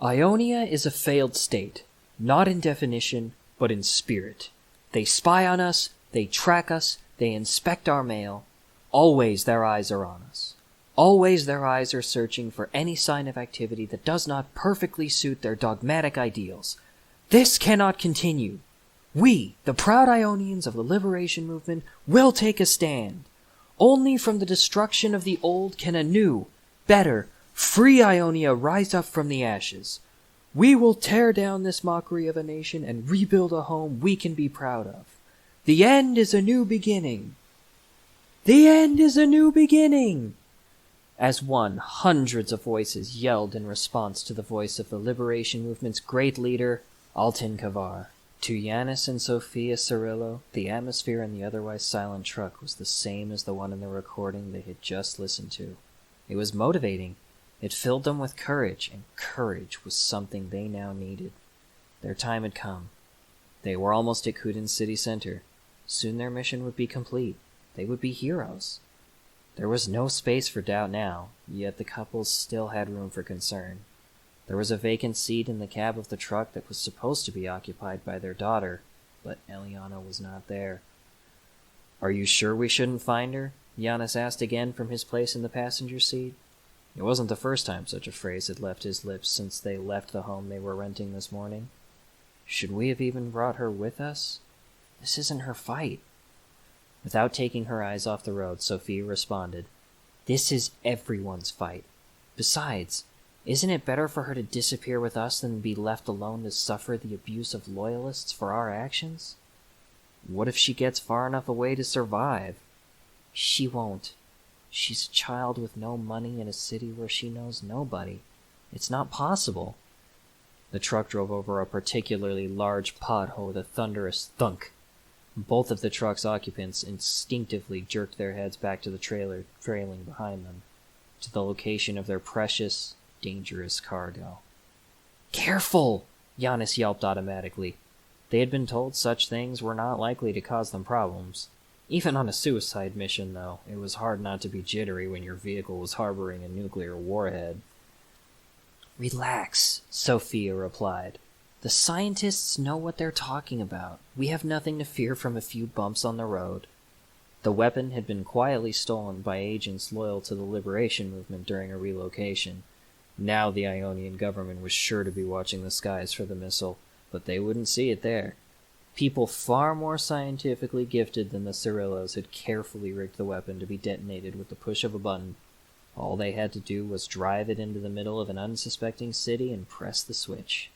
Ionia is a failed state, not in definition, but in spirit. They spy on us, they track us, they inspect our mail. Always their eyes are on us. Always their eyes are searching for any sign of activity that does not perfectly suit their dogmatic ideals. This cannot continue. We, the proud Ionians of the liberation movement, will take a stand. Only from the destruction of the old can a new, better, free Ionia rise up from the ashes. We will tear down this mockery of a nation and rebuild a home we can be proud of. The end is a new beginning. The end is a new beginning! As one, hundreds of voices yelled in response to the voice of the liberation movement's great leader, Altin Kavar. To Yanis and Sophia Cirillo, the atmosphere in the otherwise silent truck was the same as the one in the recording they had just listened to. It was motivating. It filled them with courage, and courage was something they now needed. Their time had come. They were almost at Kudin's city center. Soon their mission would be complete. They would be heroes. There was no space for doubt now, yet the couple still had room for concern. There was a vacant seat in the cab of the truck that was supposed to be occupied by their daughter, but Eliana was not there. "Are you sure we shouldn't find her?" Giannis asked again from his place in the passenger seat. It wasn't the first time such a phrase had left his lips since they left the home they were renting this morning. Should we have even brought her with us? This isn't her fight. Without taking her eyes off the road, Sophia responded, "This is everyone's fight. Besides, isn't it better for her to disappear with us than be left alone to suffer the abuse of loyalists for our actions? What if she gets far enough away to survive? She won't. She's a child with no money in a city where she knows nobody. It's not possible." The truck drove over a particularly large pothole with a thunderous thunk. Both of the truck's occupants instinctively jerked their heads back to the trailer trailing behind them, to the location of their precious, dangerous cargo. "Careful!" Giannis yelped automatically. They had been told such things were not likely to cause them problems. Even on a suicide mission, though, it was hard not to be jittery when your vehicle was harboring a nuclear warhead. "Relax," Sophia replied. "The scientists know what they're talking about. We have nothing to fear from a few bumps on the road." The weapon had been quietly stolen by agents loyal to the liberation movement during a relocation. Now the Ionian government was sure to be watching the skies for the missile, but they wouldn't see it there. People far more scientifically gifted than the Cirillos had carefully rigged the weapon to be detonated with the push of a button. All they had to do was drive it into the middle of an unsuspecting city and press the switch.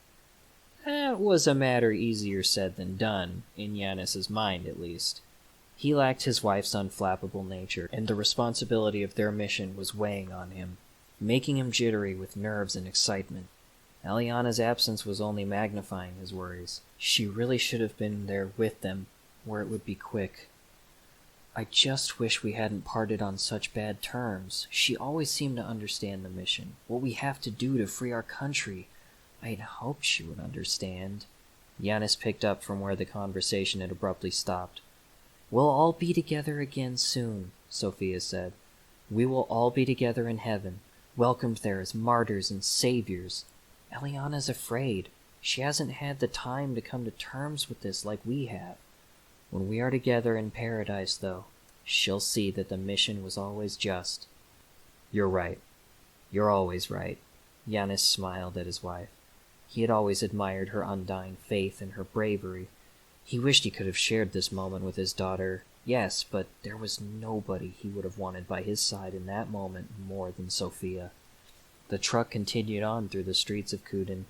That was a matter easier said than done, in Yanis's mind at least. He lacked his wife's unflappable nature, and the responsibility of their mission was weighing on him, making him jittery with nerves and excitement. Eliana's absence was only magnifying his worries. She really should have been there with them, where it would be quick. "I just wish we hadn't parted on such bad terms. She always seemed to understand the mission, what we have to do to free our country. I'd hoped she would understand." Giannis picked up from where the conversation had abruptly stopped. "We'll all be together again soon," Sophia said. "We will all be together in heaven, welcomed there as martyrs and saviors. Eliana's afraid. She hasn't had the time to come to terms with this like we have. When we are together in paradise, though, she'll see that the mission was always just." "You're right. You're always right." Giannis smiled at his wife. He had always admired her undying faith and her bravery. He wished he could have shared this moment with his daughter. Yes, but there was nobody he would have wanted by his side in that moment more than Sophia. The truck continued on through the streets of Kudin.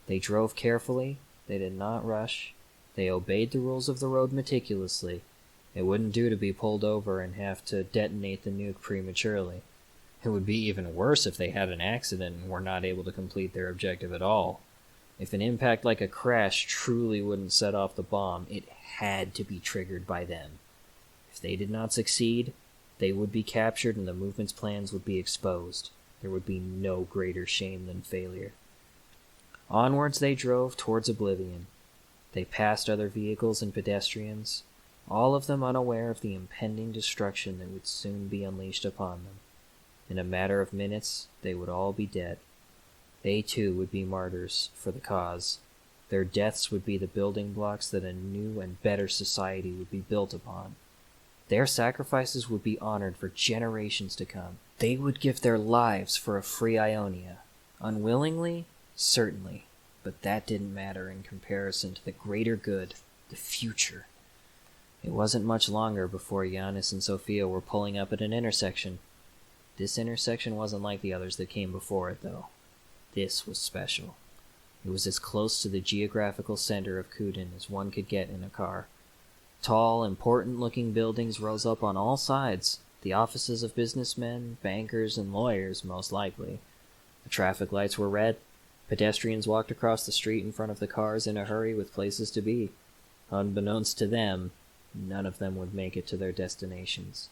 They drove carefully. They did not rush. They obeyed the rules of the road meticulously. It wouldn't do to be pulled over and have to detonate the nuke prematurely. It would be even worse if they had an accident and were not able to complete their objective at all. If an impact like a crash truly wouldn't set off the bomb, it had to be triggered by them. If they did not succeed, they would be captured and the movement's plans would be exposed. There would be no greater shame than failure. Onwards they drove towards oblivion. They passed other vehicles and pedestrians, all of them unaware of the impending destruction that would soon be unleashed upon them. In a matter of minutes, they would all be dead. They too would be martyrs for the cause. Their deaths would be the building blocks that a new and better society would be built upon. Their sacrifices would be honored for generations to come. They would give their lives for a free Ionia. Unwillingly, certainly, but that didn't matter in comparison to the greater good, the future. It wasn't much longer before Giannis and Sophia were pulling up at an intersection. This intersection wasn't like the others that came before it, though. This was special. It was as close to the geographical center of Kudin as one could get in a car. Tall, important-looking buildings rose up on all sides, the offices of businessmen, bankers, and lawyers, most likely. The traffic lights were red. Pedestrians walked across the street in front of the cars in a hurry with places to be. Unbeknownst to them, none of them would make it to their destinations.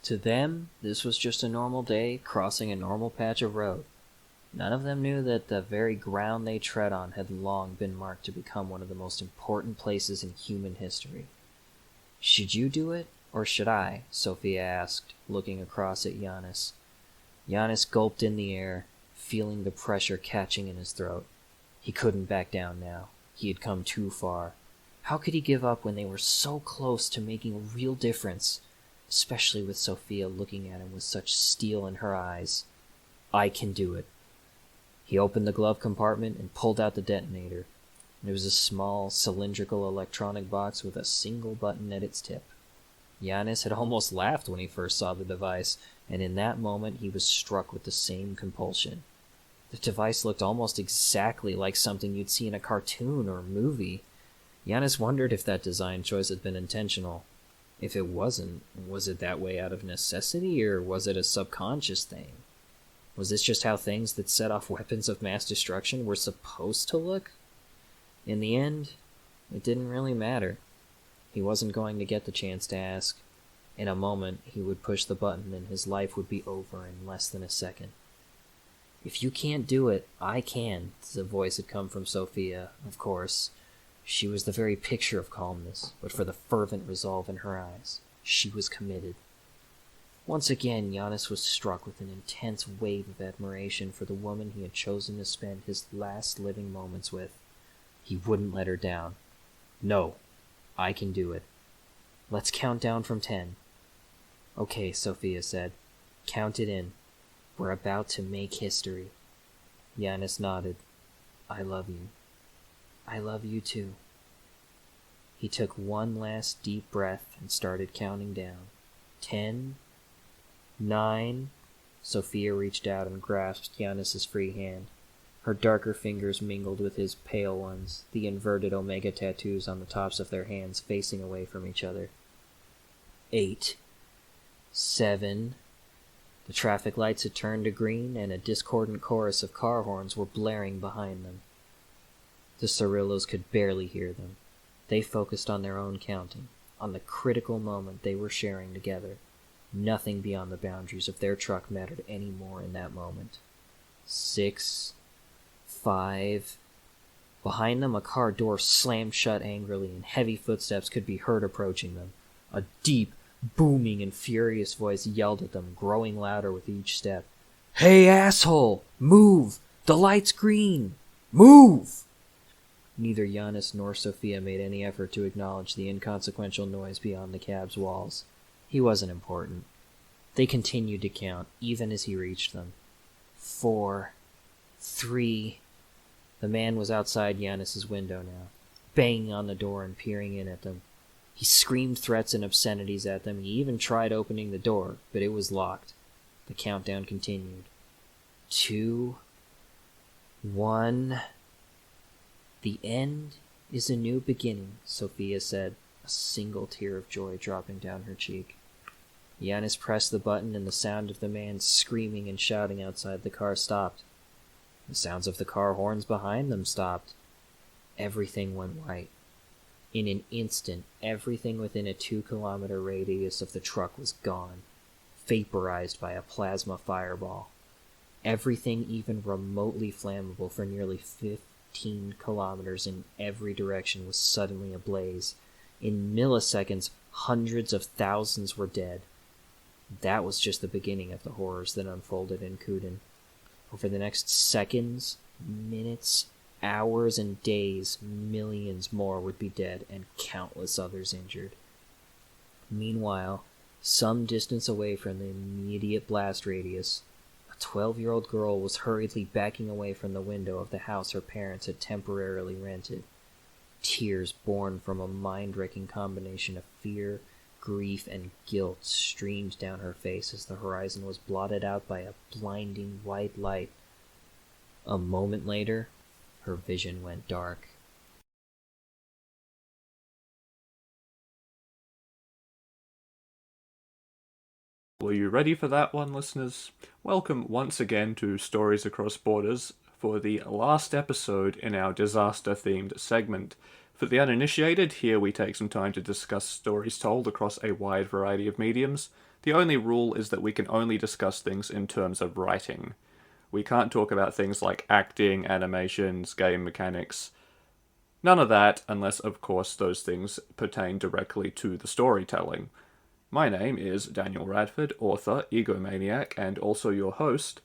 To them, this was just a normal day crossing a normal patch of road. None of them knew that the very ground they tread on had long been marked to become one of the most important places in human history. "Should you do it, or should I?" Sophia asked, looking across at Giannis. Giannis gulped in the air, feeling the pressure catching in his throat. He couldn't back down now. He had come too far. How could he give up when they were so close to making a real difference, especially with Sophia looking at him with such steel in her eyes? "I can do it." He opened the glove compartment and pulled out the detonator. It was a small, cylindrical electronic box with a single button at its tip. Giannis had almost laughed when he first saw the device, and in that moment he was struck with the same compulsion. The device looked almost exactly like something you'd see in a cartoon or movie. Giannis wondered if that design choice had been intentional. If it wasn't, was it that way out of necessity, or was it a subconscious thing? Was this just how things that set off weapons of mass destruction were supposed to look? In the end, it didn't really matter. He wasn't going to get the chance to ask. In a moment, he would push the button and his life would be over in less than a second. "If you can't do it, I can," the voice had come from Sophia, of course. She was the very picture of calmness, but for the fervent resolve in her eyes. She was committed. Once again, Giannis was struck with an intense wave of admiration for the woman he had chosen to spend his last living moments with. He wouldn't let her down. "No, I can do it. Let's count down from 10. "Okay," Sophia said. "Count it in. We're about to make history." Giannis nodded. "I love you." "I love you too." He took one last deep breath and started counting down. 10, 9. Sophia reached out and grasped Giannis's free hand. Her darker fingers mingled with his pale ones, the inverted omega tattoos on the tops of their hands facing away from each other. 8, 7. The traffic lights had turned to green, and a discordant chorus of car horns were blaring behind them. The Cirillos could barely hear them. They focused on their own counting, on the critical moment they were sharing together. Nothing beyond the boundaries of their truck mattered any more in that moment. 6, 5. Behind them, a car door slammed shut angrily, and heavy footsteps could be heard approaching them. A deep, booming, and furious voice yelled at them, growing louder with each step. "Hey, asshole! Move! The light's green! Move!" Neither Giannis nor Sophia made any effort to acknowledge the inconsequential noise beyond the cab's walls. He wasn't important. They continued to count, even as he reached them. 4, 3. The man was outside Giannis's window now, banging on the door and peering in at them. He screamed threats and obscenities at them. He even tried opening the door, but it was locked. The countdown continued. 2, 1. "The end is a new beginning," Sophia said, a single tear of joy dropping down her cheek. Giannis pressed the button, and the sound of the man screaming and shouting outside the car stopped. The sounds of the car horns behind them stopped. Everything went white. In an instant, everything within a 2-kilometer radius of the truck was gone, vaporized by a plasma fireball. Everything even remotely flammable for nearly 15 kilometers in every direction was suddenly ablaze. In milliseconds, hundreds of thousands were dead. That was just the beginning of the horrors that unfolded in Kudin. Over the next seconds, Minutes, hours, and days, millions more would be dead and countless others injured. Meanwhile, some distance away from the immediate blast radius, a 12-year-old girl was hurriedly backing away from the window of the house her parents had temporarily rented. Tears born from a mind-wrecking combination of fear, grief, and guilt streamed down her face as the horizon was blotted out by a blinding white light. A moment later, her vision went dark. Were you ready for that one, listeners? Welcome once again to Stories Across Borders for the last episode in our disaster-themed segment. For the uninitiated, here we take some time to discuss stories told across a wide variety of mediums. The only rule is that we can only discuss things in terms of writing. We can't talk about things like acting, animations, game mechanics. None of that, unless, of course, those things pertain directly to the storytelling. My name is Daniel Radford, author, egomaniac, and also your host,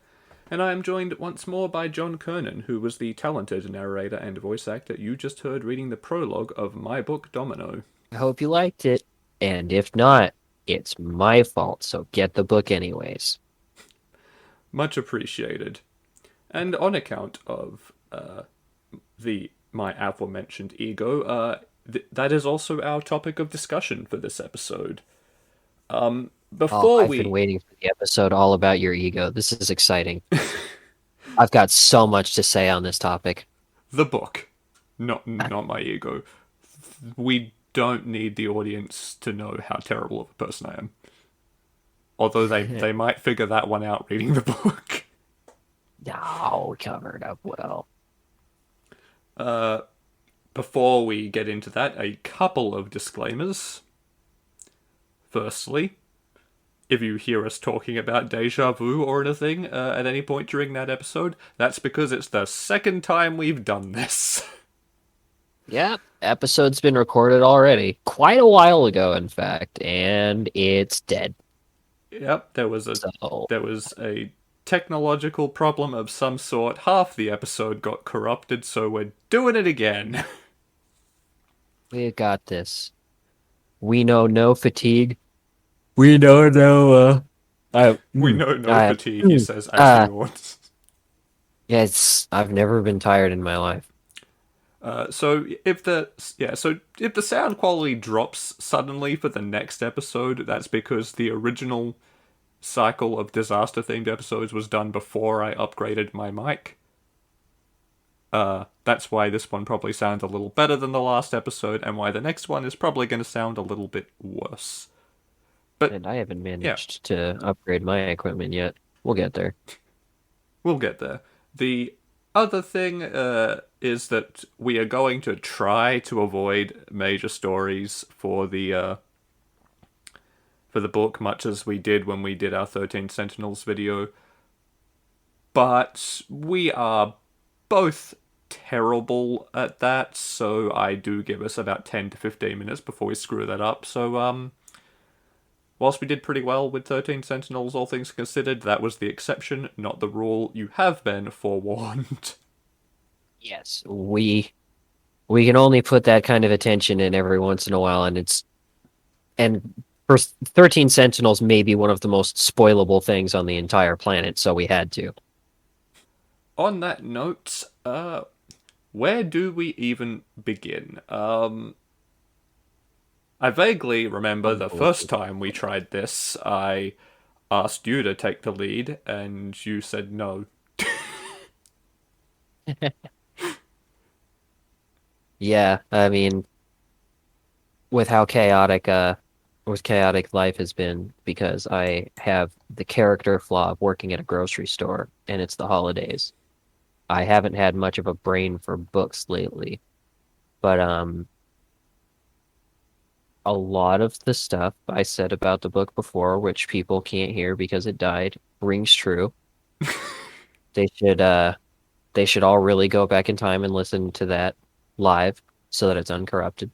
and I am joined once more by John Kernan, who was the talented narrator and voice actor you just heard reading the prologue of my book Domino. I hope you liked it. And if not, it's my fault, so get the book anyways. Much appreciated. And on account of the my aforementioned ego, that is also our topic of discussion for this episode. Oh, Before I've been we waiting for the episode all about your ego. This is exciting. I've got so much to say on this topic. the book, not my ego. We don't need the audience to know how terrible of a person I am. Although they might figure that one out reading the book. No, covered up well. Before we get into that, a couple of disclaimers. Firstly, if you hear us talking about deja vu or anything at any point during that episode, that's because it's the second time we've done this. Yeah, episode's been recorded already. Quite a while ago, in fact, and it's dead. Yep, So, there was a technological problem of some sort. Half the episode got corrupted, so we're doing it again. we got this. We know no fatigue. We know no, I, We mm, know no I, fatigue, he says as he yawns. yes, I've never been tired in my life. So if the sound quality drops suddenly for the next episode, that's because the original cycle of disaster themed episodes was done before I upgraded my mic. That's why this one probably sounds a little better than the last episode, and why the next one is probably going to sound a little bit worse. But And I haven't yeah, managed to upgrade my equipment yet. We'll get there. we'll get there. The other thing is that we are going to try to avoid major stories for the book, much as we did when we did our 13 Sentinels video. But we are both terrible at that, so I do give us about 10 to 15 minutes before we screw that up. So, whilst we did pretty well with 13 Sentinels, all things considered, that was the exception, not the rule. You have been forewarned. Yes, we can only put that kind of attention in every once in a while, and for 13 Sentinels may be one of the most spoilable things on the entire planet, so we had to. On that note, where do we even begin? I vaguely remember the first time we tried this, I asked you to take the lead, and you said no. Yeah, I mean, with how chaotic life has been, because I have the character flaw of working at a grocery store and it's the holidays. I haven't had much of a brain for books lately, but a lot of the stuff I said about the book before, which people can't hear because it died, rings true. They should they should all really go back in time and listen to that live so that it's uncorrupted.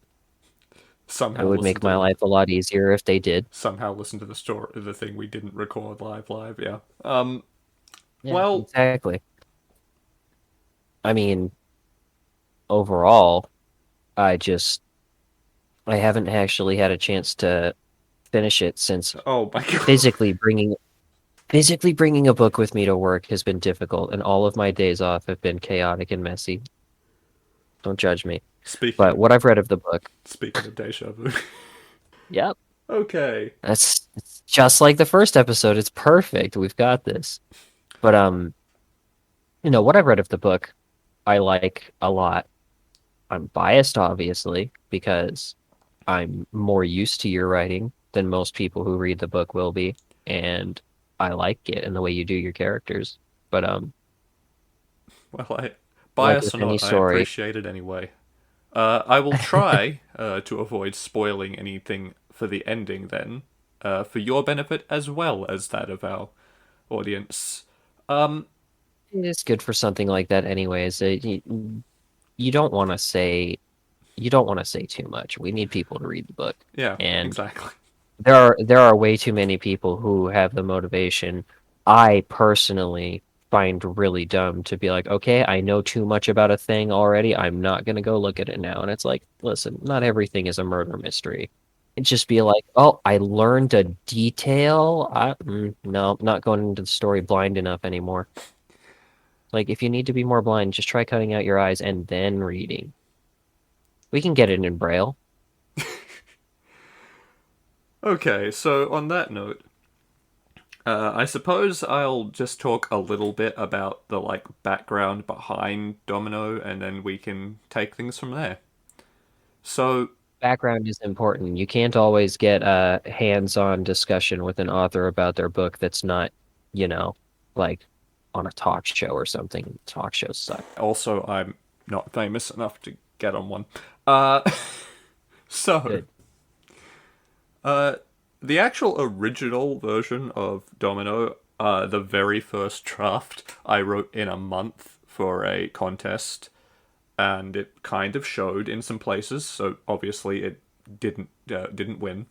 It Somehow would listen make my to life a lot easier if they did. the story, the thing we didn't record live. Yeah. Yeah, Well, exactly. I mean, overall, I just I haven't actually had a chance to finish it since Oh my god. physically bringing physically bringing a book with me to work has been difficult, and all of my days off have been chaotic and messy. Don't judge me. Speaking But of what I've read of the book, deja vu. yep, Okay. that's it's just like the first episode. It's perfect. We've got this. But what I've read of the book, I like a lot. I'm biased, obviously, because I'm more used to your writing than most people who read the book will be, and I like it and the way you do your characters. But Well, I like bias with or any not, I story, appreciate it anyway. I will try to avoid spoiling anything for the ending then, for your benefit as well as that of our audience. Um, it's good for something like that, anyways. You don't want to say you don't want to say too much. We need people to read the book, yeah, and exactly. there are way too many people who have the motivation. I personally find really dumb to be like, okay, I know too much about a thing already. I'm not gonna go look at it now. And it's like, listen, not everything is a murder mystery. And just be like, oh, I learned a detail. No, not going into the story blind enough anymore. Like, if you need to be more blind, just try cutting out your eyes and then reading. We can get it in Braille. Okay, so on that note, I suppose I'll just talk a little bit about the background behind Domino, and then we can take things from there. So, Background is important. You can't always get a hands-on discussion with an author about their book that's not, you know, like on a talk show or something. Talk shows suck. also, I'm not famous enough to get on one. Uh, so, Good. uh, the actual original version of Domino, the very first draft, I wrote in a month for a contest, and it kind of showed in some places. So obviously, it didn't win.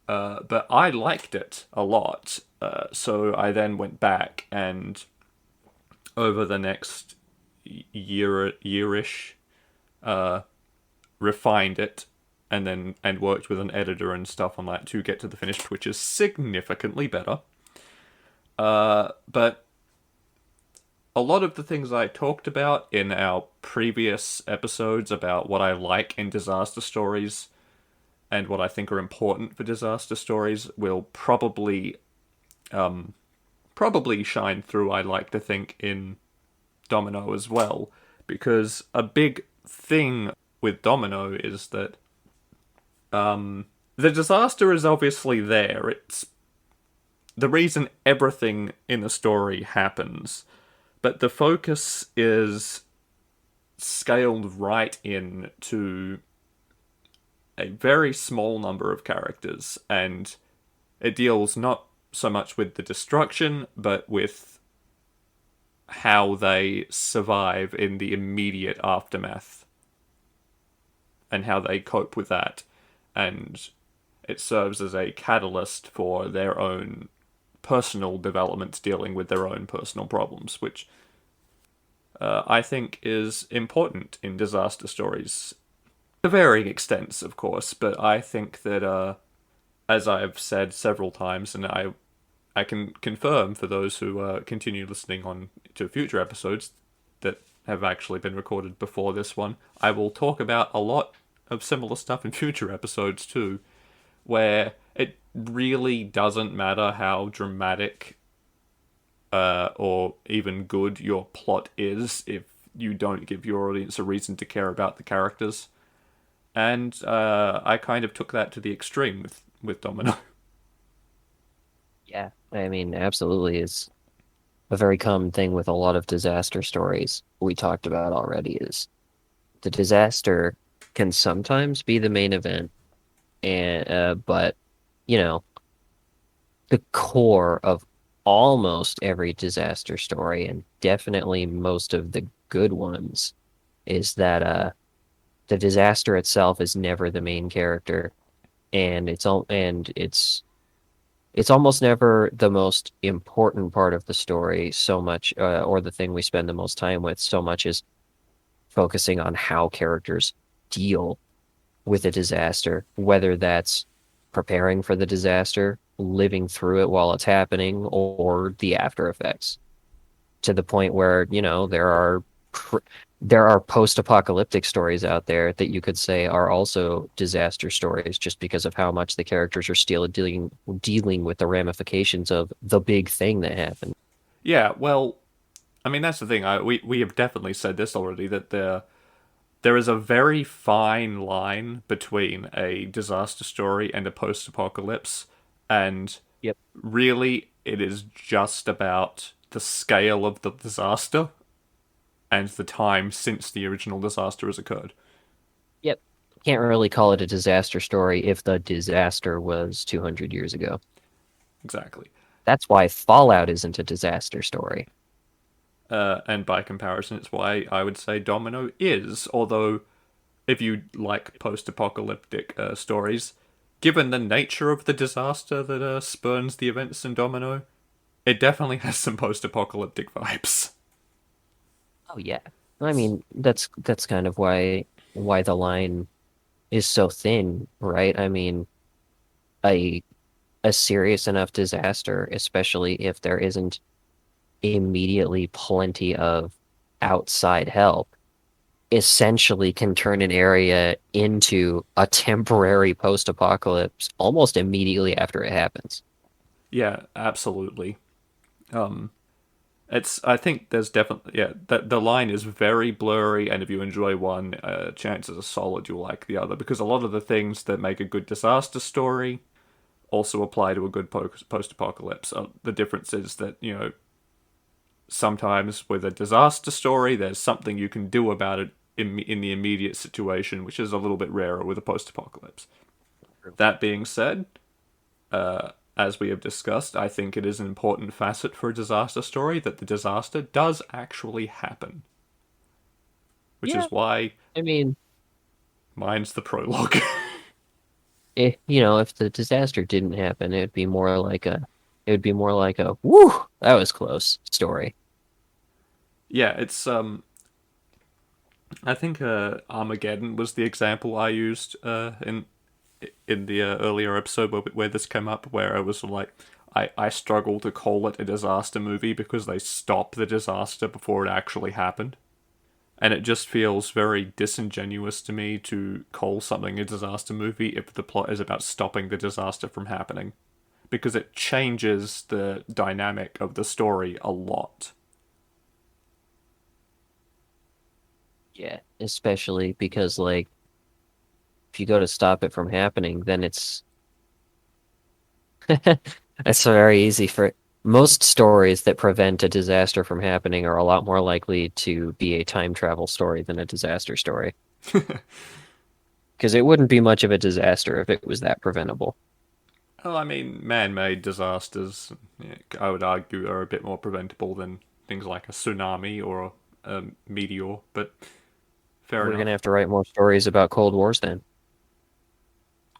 But I liked it a lot. So I then went back and over the next yearish, refined it, and worked with an editor and stuff on that to get to the finished, which is significantly better. But a lot of the things I talked about in our previous episodes about what I like in disaster stories and what I think are important for disaster stories will probably shine through, I like to think, in Domino as well, because a big thing with Domino is that the disaster is obviously there. It's the reason everything in the story happens, but the focus is scaled right in to a very small number of characters, and it deals not so much with the destruction, but with how they survive in the immediate aftermath and how they cope with that. And it serves as a catalyst for their own personal development, dealing with their own personal problems, which I think is important in disaster stories. To varying extents, of course, but I think that, as I've said several times, and I can confirm for those who continue listening on to future episodes that have actually been recorded before this one, I will talk about a lot of similar stuff in future episodes too, where it really doesn't matter how dramatic or even good your plot is if you don't give your audience a reason to care about the characters. And I kind of took that to the extreme with Domino. Yeah, I mean, absolutely is a very common thing with a lot of disaster stories we talked about already is the disaster can sometimes be the main event, and but you know, the core of almost every disaster story, and definitely most of the good ones, is that the disaster itself is never the main character, and it's almost never the most important part of the story so much, or the thing we spend the most time with so much as focusing on how characters deal with a disaster, whether that's preparing for the disaster, living through it while it's happening, or the after effects. To the point where, there are post-apocalyptic stories out there that you could say are also disaster stories just because of how much the characters are still dealing with the ramifications of the big thing that happened. Yeah, well, I mean that's the thing. We have definitely said this already that there is a very fine line between a disaster story and a post-apocalypse, and Yep. really it is just about the scale of the disaster and the time since the original disaster has occurred. Yep. Can't really call it a disaster story if the disaster was 200 years ago. Exactly. That's why Fallout isn't a disaster story. And by comparison, it's why I would say Domino is. Although, if you like post-apocalyptic stories, given the nature of the disaster that spurns the events in Domino, it definitely has some post-apocalyptic vibes. Oh yeah. I mean, that's kind of why the line is so thin, right? I mean, a a serious enough disaster, especially if there isn't immediately plenty of outside help, essentially can turn an area into a temporary post-apocalypse almost immediately after it happens. Yeah, absolutely. Um, I think there's definitely that the line is very blurry, and if you enjoy one, chances are solid you'll like the other because a lot of the things that make a good disaster story also apply to a good post-apocalypse. The difference is that sometimes with a disaster story, there's something you can do about it in the immediate situation, which is a little bit rarer with a post-apocalypse. That being said, as we have discussed, I think it is an important facet for a disaster story that the disaster does actually happen. Which Yeah, is why I mean, mine's the prologue. if the disaster didn't happen, it would be more like a whoo, that was close story. Yeah, it's I think Armageddon was the example I used in the earlier episode where this came up, where I was like, I struggle to call it a disaster movie because they stop the disaster before it actually happened. And it just feels very disingenuous to me to call something a disaster movie if the plot is about stopping the disaster from happening. Because it changes the dynamic of the story a lot. Yeah, especially because like if you go to stop it from happening, then it's very easy for most stories that prevent a disaster from happening are a lot more likely to be a time travel story than a disaster story. Because it wouldn't be much of a disaster if it was that preventable. Well, I mean, man-made disasters, I would argue, are a bit more preventable than things like a tsunami or a meteor. But fair We're enough. gonna have to write more stories about Cold Wars then.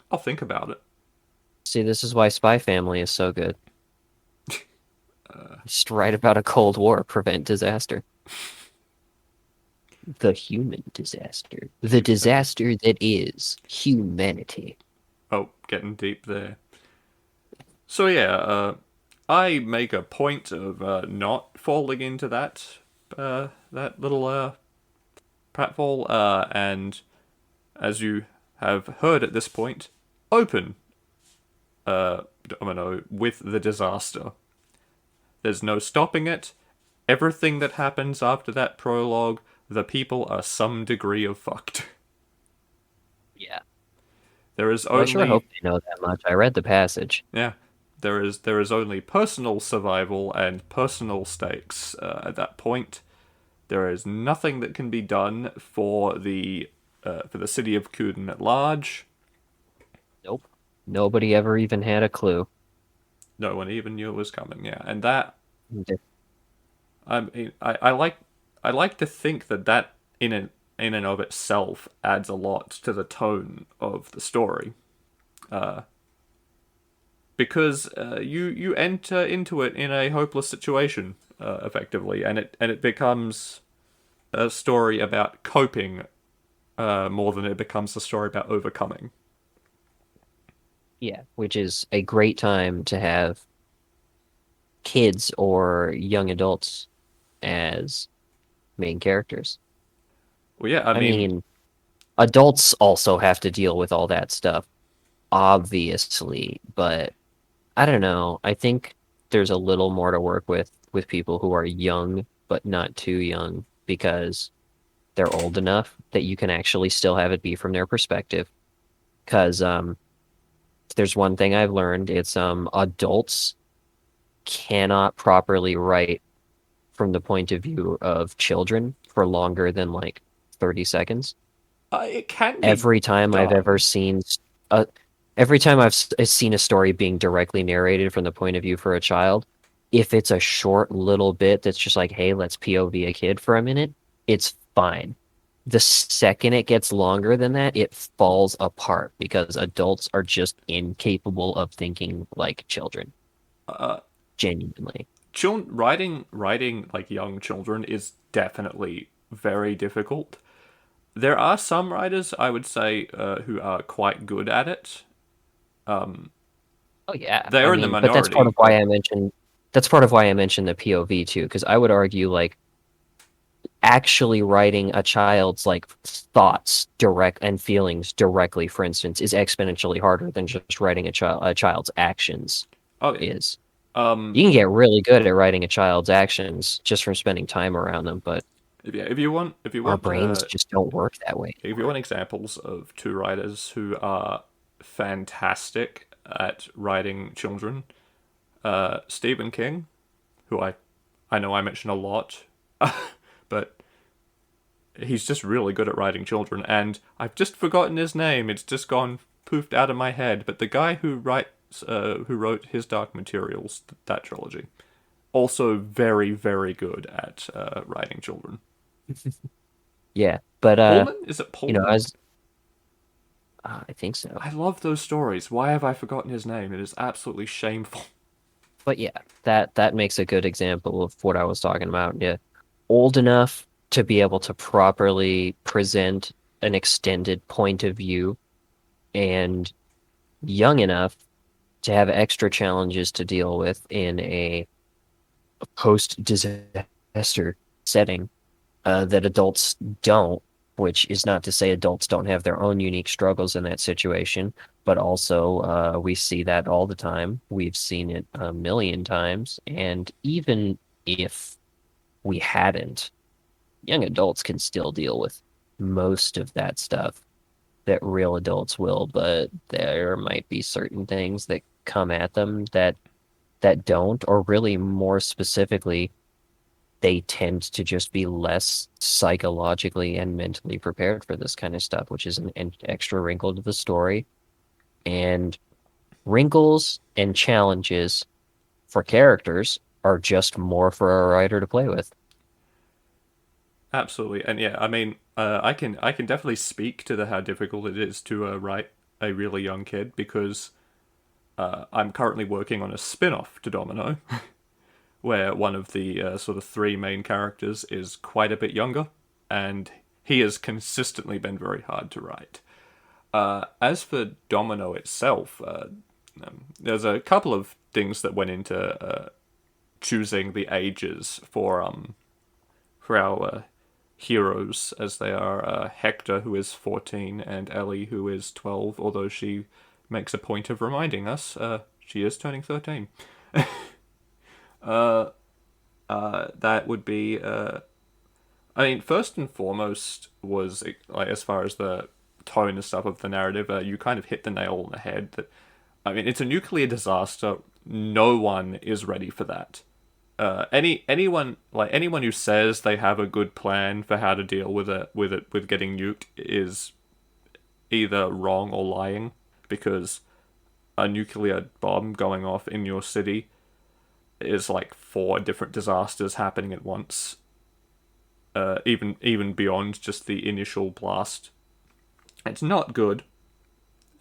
I'll think about it. See, this is why Spy Family is so good. Just write about a Cold War, prevent disaster. The human disaster. The disaster that is humanity. Oh, getting deep there. So yeah, I make a point of not falling into that little pratfall, and as you have heard at this point, open Domino with the disaster. There's no stopping it. Everything that happens after that prologue, the people are some degree of fucked. Yeah. There is Well, I sure only hope they know that much. I read the passage. yeah, there is only personal survival and personal stakes at that point. There is nothing that can be done for the city of Kuden at large. Nope. Nobody ever even had a clue. No one even knew it was coming. Yeah, and that The- I mean, I like to think that in and of itself adds a lot to the tone of the story, because you enter into it in a hopeless situation, effectively, and it becomes a story about coping more than it becomes a story about overcoming. Yeah, which is a great time to have kids or young adults as main characters. Well, yeah, I I mean, mean, adults also have to deal with all that stuff, obviously, but I don't know. I think there's a little more to work with people who are young but not too young because they're old enough that you can actually still have it be from their perspective. Because if there's one thing I've learned, it's adults cannot properly write from the point of view of children for longer than like 30 seconds. it can be Every time I've ever done. seen a every time seen a story being directly narrated from the point of view for a child, if it's a short little bit that's just like, hey, let's POV a kid for a minute, it's fine. The second it gets longer than that, it falls apart because adults are just incapable of thinking like children, Uh, genuinely. writing like young children is definitely very difficult. There are some writers, I would say, who are quite good at it. Oh yeah. I They're in the mean, but that's part of minority, why but I mentioned the POV too, because I would argue like actually writing a child's like thoughts direct and feelings directly, for instance, is exponentially harder than just writing a child's actions oh yeah. is. Um, You can get really good at writing a child's actions just from spending time around them, but if you our want, brains just don't work that way if you anymore. want examples of two writers who are fantastic at writing children, Stephen King, who I know I mention a lot, but he's just really good at writing children, and I've just forgotten his name. It's just gone poofed out of my head. But the guy who wrote His Dark Materials, that trilogy, also very, very good at writing children. Yeah, but Pullman? Is it you know, Pullman? I think so. I love those stories. Why have I forgotten his name? It is absolutely shameful. But yeah, that makes a good example of what I was talking about. Yeah, old enough to be able to properly present an extended point of view and young enough to have extra challenges to deal with in a post-disaster setting that adults don't, which is not to say adults don't have their own unique struggles in that situation, but also we see that all the time. We've seen it a million times. And even if we hadn't, young adults can still deal with most of that stuff that real adults will, but there might be certain things that come at them that don't, or really more specifically, they tend to just be less psychologically and mentally prepared for this kind of stuff, which is an extra wrinkle to the story. And wrinkles and challenges for characters are just more for a writer to play with. Absolutely, and yeah, I mean, I can definitely speak to how difficult it is to write a really young kid because I'm currently working on a spin-off to Domino, where one of the sort of three main characters is quite a bit younger, and he has consistently been very hard to write. As for Domino itself, there's a couple of things that went into choosing the ages for our heroes, as they are Hector, who is 14, and Ellie, who is 12, although she makes a point of reminding us she is turning 13. That would be. I mean, first and foremost was like as far as the tone and stuff of the narrative, you kind of hit the nail on the head. That I mean, it's a nuclear disaster. No one is ready for that. Anyone who says they have a good plan for how to deal with getting nuked is either wrong or lying, because a nuclear bomb going off in your city is like four different disasters happening at once. Even beyond just the initial blast, it's not good,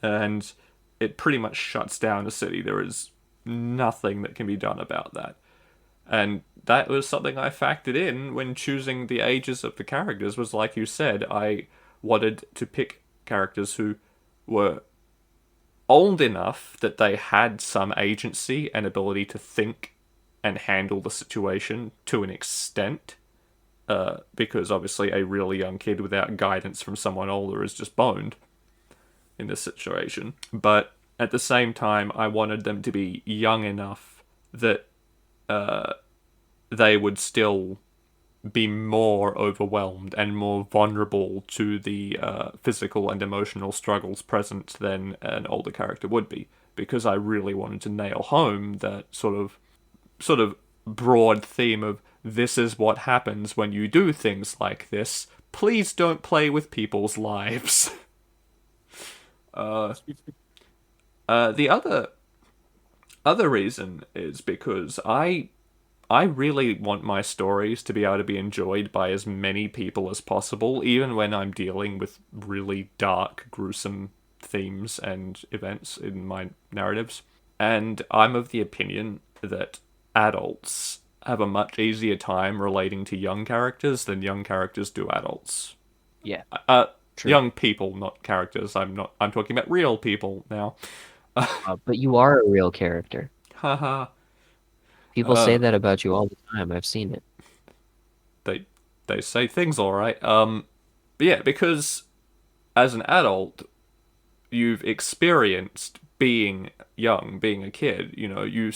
and it pretty much shuts down a city. There is nothing that can be done about that. And that was something I factored in when choosing the ages of the characters. Was like you said, I wanted to pick characters who were old enough that they had some agency and ability to think and handle the situation to an extent. Because obviously, a really young kid without guidance from someone older is just boned in this situation. But at the same time, I wanted them to be young enough that they would still be more overwhelmed and more vulnerable to the physical and emotional struggles present than an older character would be, because I really wanted to nail home that sort of broad theme of this is what happens when you do things like this. Please don't play with people's lives. The other reason is because I really want my stories to be able to be enjoyed by as many people as possible, even when I'm dealing with really dark, gruesome themes and events in my narratives. And I'm of the opinion that adults have a much easier time relating to young characters than young characters do adults. Yeah, Uh, true. Young people, not characters. I'm talking about real people now. But you are a real character. Haha. People say uh, that about you all the time. I've seen it. they they say things all right. But yeah, because as an adult, you've experienced being young, being a kid. You know, you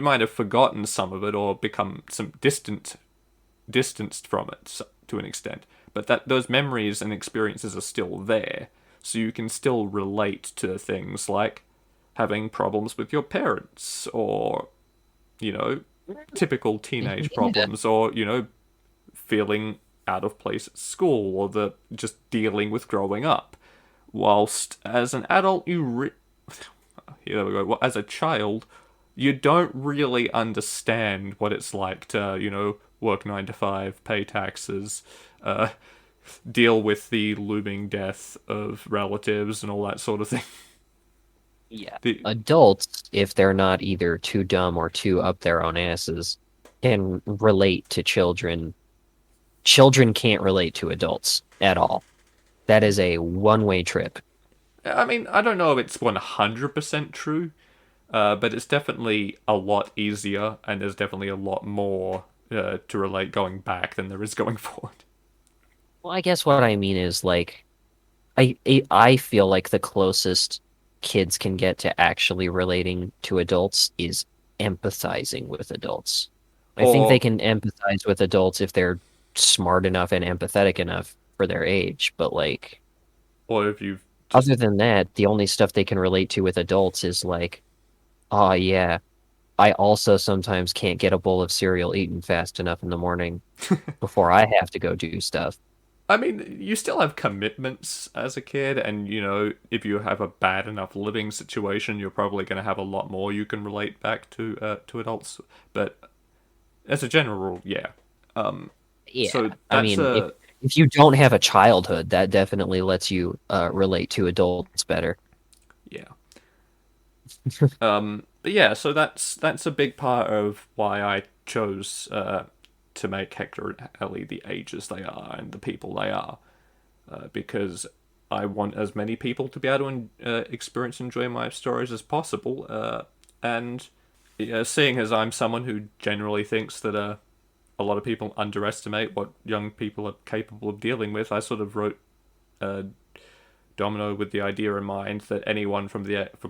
might have forgotten some of it or become some distanced from it to an extent, but that those memories and experiences are still there, so you can still relate to things like having problems with your parents, or you know, typical teenage Yeah. problems, or feeling out of place at school, or the just dealing with growing up. Whilst as an adult, here we go. Well, as a child, you don't really understand what it's like to work 9 to 5, pay taxes, uh, deal with the looming death of relatives, and all that sort of thing. Yeah. The Adults, if they're not either too dumb or too up their own asses, can relate to children. Children can't relate to adults at all. That is a one-way trip. I mean, I don't know if it's 100% true, but it's definitely a lot easier, and there's definitely a lot more to relate going back than there is going forward. Well, I guess what I mean is like I feel like the closest kids can get to actually relating to adults is empathizing with adults. I think they Or can empathize with adults if they're smart enough and empathetic enough for their age, but like or if you've just other than that, the only stuff they can relate to with adults is like, oh yeah, I also sometimes can't get a bowl of cereal eaten fast enough in the morning before I have to go do stuff. I mean, you still have commitments as a kid, and if you have a bad enough living situation, you're probably going to have a lot more you can relate back to adults. But as a general rule, yeah. Um, Yeah, so I that's mean, a if you don't have a childhood, that definitely lets you relate to adults better. yeah. But yeah, so that's a big part of why I chose to make Hector and Ellie the ages they are and the people they are, because I want as many people to be able to experience and enjoy my stories as possible. And seeing as I'm someone who generally thinks that a lot of people underestimate what young people are capable of dealing with, I sort of wrote uh, Domino with the idea in mind that anyone from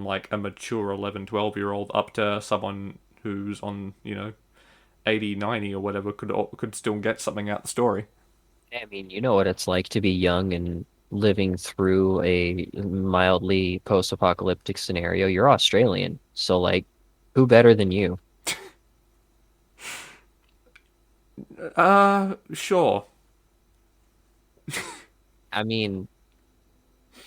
like a mature 11, 12 year old up to someone who's on 80, 90 or whatever could still get something out of the story. I mean, you know what it's like to be young and living through a mildly post-apocalyptic scenario. You're Australian, so like, who better than you? Sure. I mean,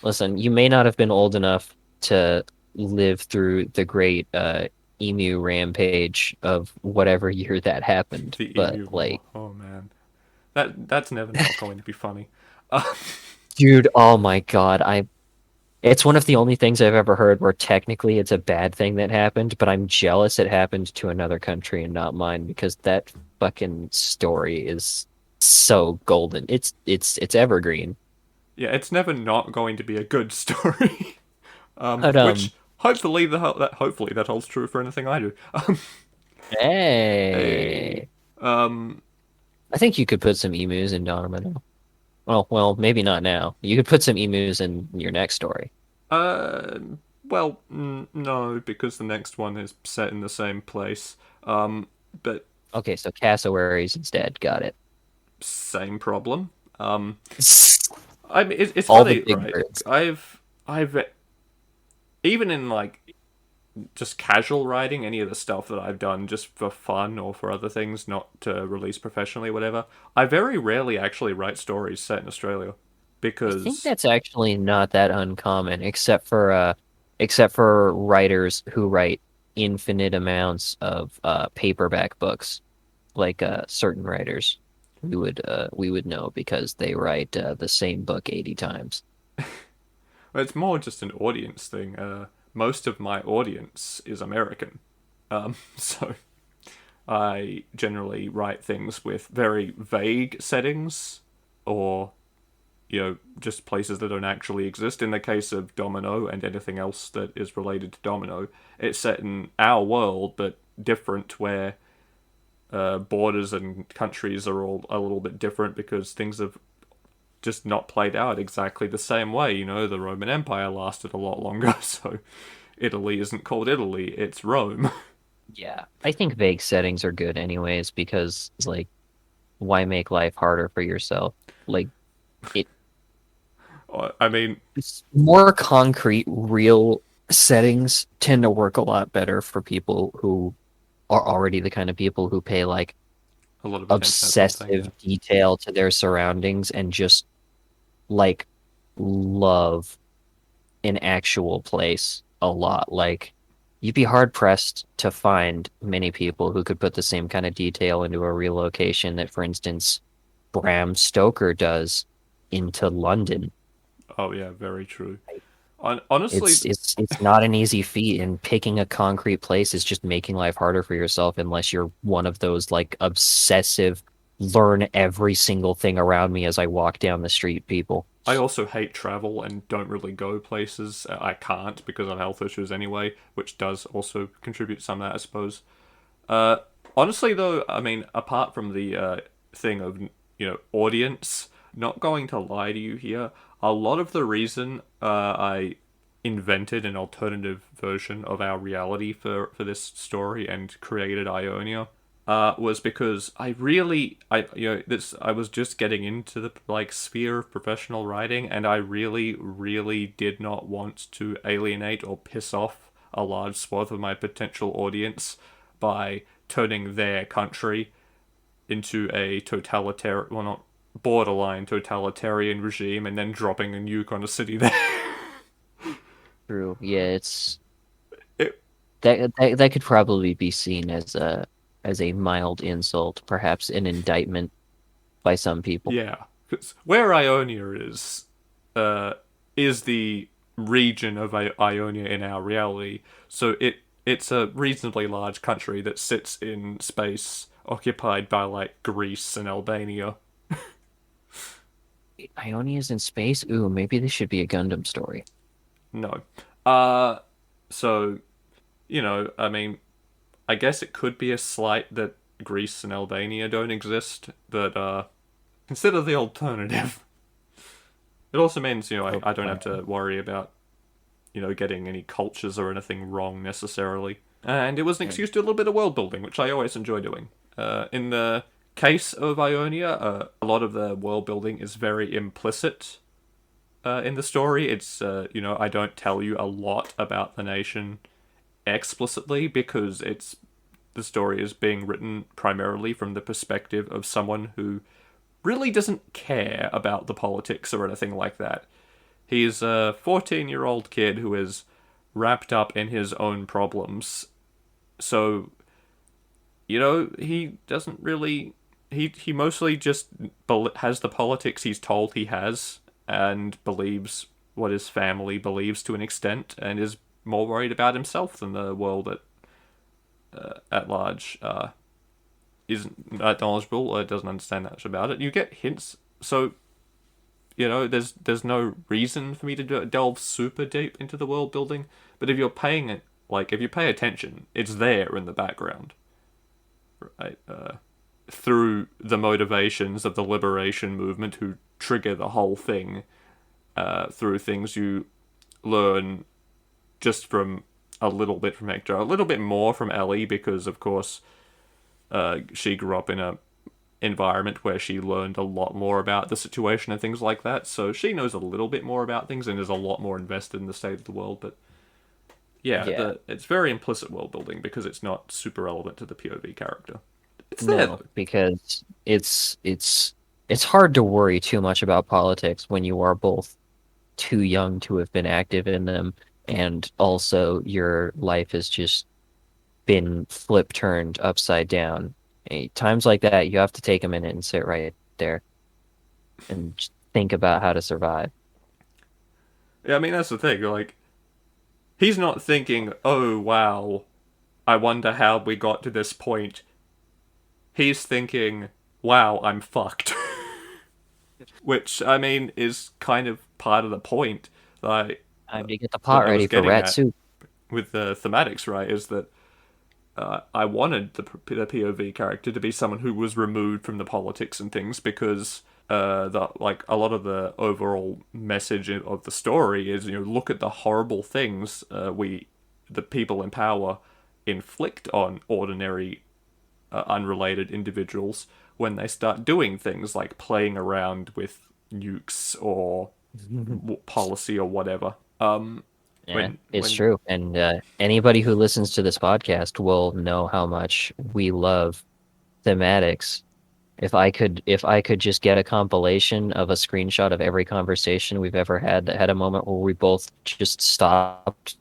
listen, you may not have been old enough to live through the great emu rampage of whatever year that happened, The but Emu War. like, Oh man, that's never not going to be funny. Uh, dude, oh my God, It's one of the only things I've ever heard where technically it's a bad thing that happened, but I'm jealous it happened to another country and not mine because that fucking story is so golden. It's evergreen. Yeah, it's never not going to be a good story. But Which hopefully hopefully that holds true for anything I do. Hey, hey, um, I think you could put some emus in Domino. Well, maybe not now. You could put some emus in your next story. uh, well, no, because the next one is set in the same place. But Okay, so cassowaries instead. Got it. same problem. Um, I mean, it's All the funny, big right? birds. I've even in like just casual writing, any of the stuff that I've done just for fun or for other things, not to release professionally, whatever. I very rarely actually write stories set in Australia I think because that's actually not that uncommon, except for writers who write infinite amounts of paperback books, like certain writers we would know because they write the same book 80 times. well, it's more just an audience thing. Most of my audience is American, so I generally write things with very vague settings or just places that don't actually exist. In the case of Domino and anything else that is related to Domino, it's set in our world, but different, where borders and countries are all a little bit different because things have just not played out exactly the same way. The Roman Empire lasted a lot longer, so Italy isn't called Italy, it's Rome. Yeah, I think vague settings are good anyways because it's like why make life harder for yourself? Like it I mean, more concrete, real settings tend to work a lot better for people who are already the kind of people who pay like a lot of attention to something, yeah. obsessive detail to their surroundings and just like love an actual place a lot. Like you'd be hard pressed to find many people who could put the same kind of detail into a real location that, for instance, Bram Stoker does into London. Oh yeah, very true. Honestly, It's not an easy feat, and picking a concrete place is just making life harder for yourself unless you're one of those like obsessive learn every single thing around me as I walk down the street people. I also hate travel and don't really go places. I can't because of health issues anyway, which does also contribute some of that, I suppose. Uh, Honestly, though, I mean, apart from the thing of audience, not going to lie to you here, a lot of the reason I invented an alternative version of our reality for this story and created Ionia was because I was just getting into the like sphere of professional writing, and I really really did not want to alienate or piss off a large swath of my potential audience by turning their country into a totalitarian, well, not borderline totalitarian regime, and then dropping a nuke on a city there. True. Yeah, it's it, that could probably be seen as a mild insult, perhaps an indictment by some people. yeah, because where Ionia uh, is the region of Ionia in our reality, so it's a reasonably large country that sits in space, occupied by like Greece and Albania. Ionia's in space? Ooh, maybe this should be a Gundam story. No, so I mean, I guess it could be a slight that Greece and Albania don't exist, but consider the alternative. It also means Oh, I don't have to worry about getting any cultures or anything wrong necessarily. And it was an excuse to do a little bit of world building, which I always enjoy doing. In the case of Ionia, a lot of the world building is very implicit in the story. It's I don't tell you a lot about the nation explicitly because the story is being written primarily from the perspective of someone who really doesn't care about the politics or anything like that. He's a 14-year-old kid who is wrapped up in his own problems. So, he doesn't really. He mostly just has the politics he's told he has and believes what his family believes to an extent, and is more worried about himself than the world at large. Isn't that knowledgeable or doesn't understand that much about it. You get hints, so there's no reason for me to delve super deep into the world building. But if you're paying it, like if you pay attention, it's there in the background, right? Through the motivations of the liberation movement who trigger the whole thing, through things you learn just from a little bit from Hector, a little bit more from Ellie because, of course, she grew up in a environment where she learned a lot more about the situation and things like that. So she knows a little bit more about things and is a lot more invested in the state of the world. But yeah. It's very implicit world building because it's not super relevant to the POV character. It's there though. Because it's hard to worry too much about politics when you are both too young to have been active in them, and also your life has just been turned upside down. Times like that, you have to take a minute and sit right there and just think about how to survive. Yeah, I mean that's the thing. Like, he's not thinking, "Oh wow, I wonder how we got to this point." He's thinking, "Wow, I'm fucked." Which, I mean, is kind of part of the point. Like, Time to get the pot ready for rat soup. With the thematics, right, is that I wanted the POV character to be someone who was removed from the politics and things because a lot of the overall message of the story is, look at the horrible things the people in power inflict on ordinary unrelated individuals when they start doing things like playing around with nukes or policy or whatever. It's true. And anybody who listens to this podcast will know how much we love thematics. If I could just get a compilation of a screenshot of every conversation we've ever had that had a moment where we both just stopped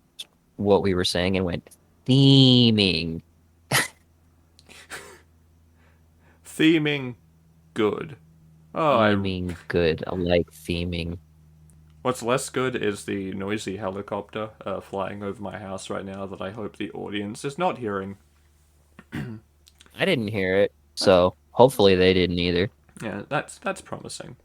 what we were saying and went theming. Theming good. Theming good. I like theming. What's less good is the noisy helicopter flying over my house right now that I hope the audience is not hearing. I didn't hear it, so hopefully they didn't either. Yeah, that's promising.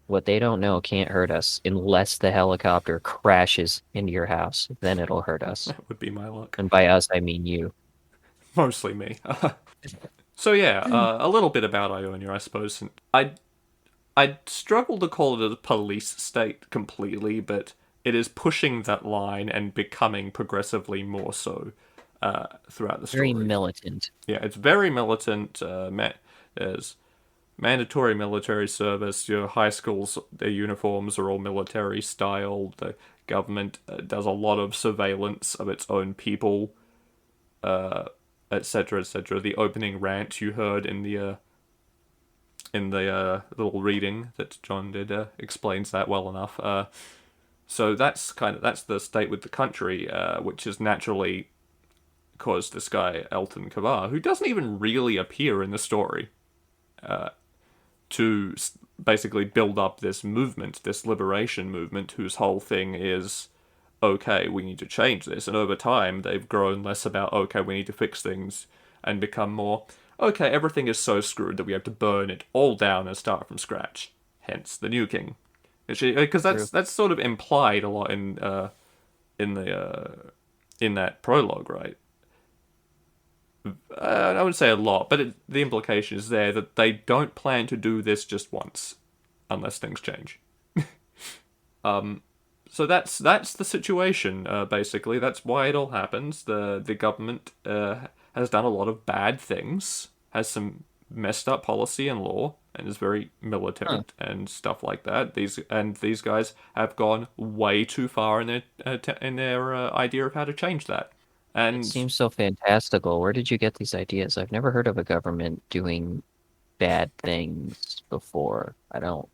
What they don't know can't hurt us unless the helicopter crashes into your house. Then it'll hurt us. That would be my luck. And by us, I mean you. Mostly me. So yeah, a little bit about Ionia, I suppose. I'd struggle to call it a police state completely, but it is pushing that line and becoming progressively more so throughout the story. Very militant. Yeah, it's very militant. There's mandatory military service. Your high schools, their uniforms are all military style. The government does a lot of surveillance of its own people, etc., etc. The opening rant you heard in the little reading that John did explains that well enough. So that's the state with the country, which has naturally caused this guy Elton Kavar, who doesn't even really appear in the story, to basically build up this movement, this liberation movement, whose whole thing is, okay, we need to change this. And over time, they've grown less about, okay, we need to fix things, and become more, okay, everything is so screwed that we have to burn it all down and start from scratch. Hence the nuking, because that's sort of implied a lot in that prologue, right? I wouldn't say a lot, but the implication is there that they don't plan to do this just once, unless things change. So that's the situation. Basically, that's why it all happens. The government has done a lot of bad things, has some messed up policy and law, and is very militant and stuff like that. These guys have gone way too far in their idea of how to change that. And it seems so fantastical. Where did you get these ideas? I've never heard of a government doing bad things before. Well,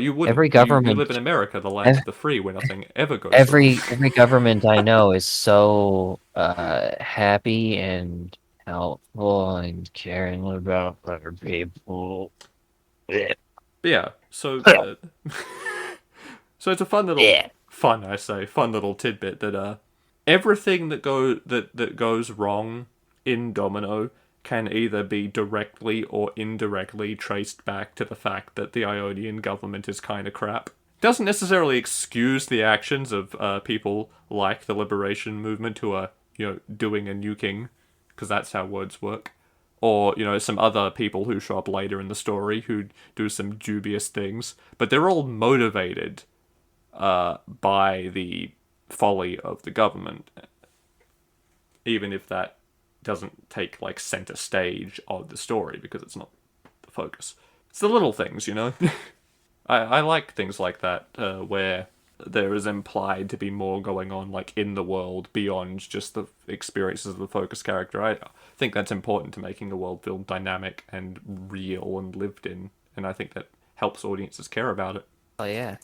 you wouldn't. Every government. You live in America, the land of the free, where nothing ever goes every wrong. Every government I know is so happy and helpful and caring about other people. Yeah. So, so it's a fun little Yeah. fun little tidbit that everything that goes wrong in Domino can either be directly or indirectly traced back to the fact that the Ionian government is kind of crap. Doesn't necessarily excuse the actions of people like the Liberation Movement who are, doing a nuking, because that's how words work. Or, some other people who show up later in the story who do some dubious things. But they're all motivated by the folly of the government, even if that doesn't take center stage of the story because it's not the focus. It's the little things, I like things like that where there is implied to be more going on in the world beyond just the experiences of the focus character. I think that's important to making the world feel dynamic and real and lived in, and I think that helps audiences care about it. Oh yeah.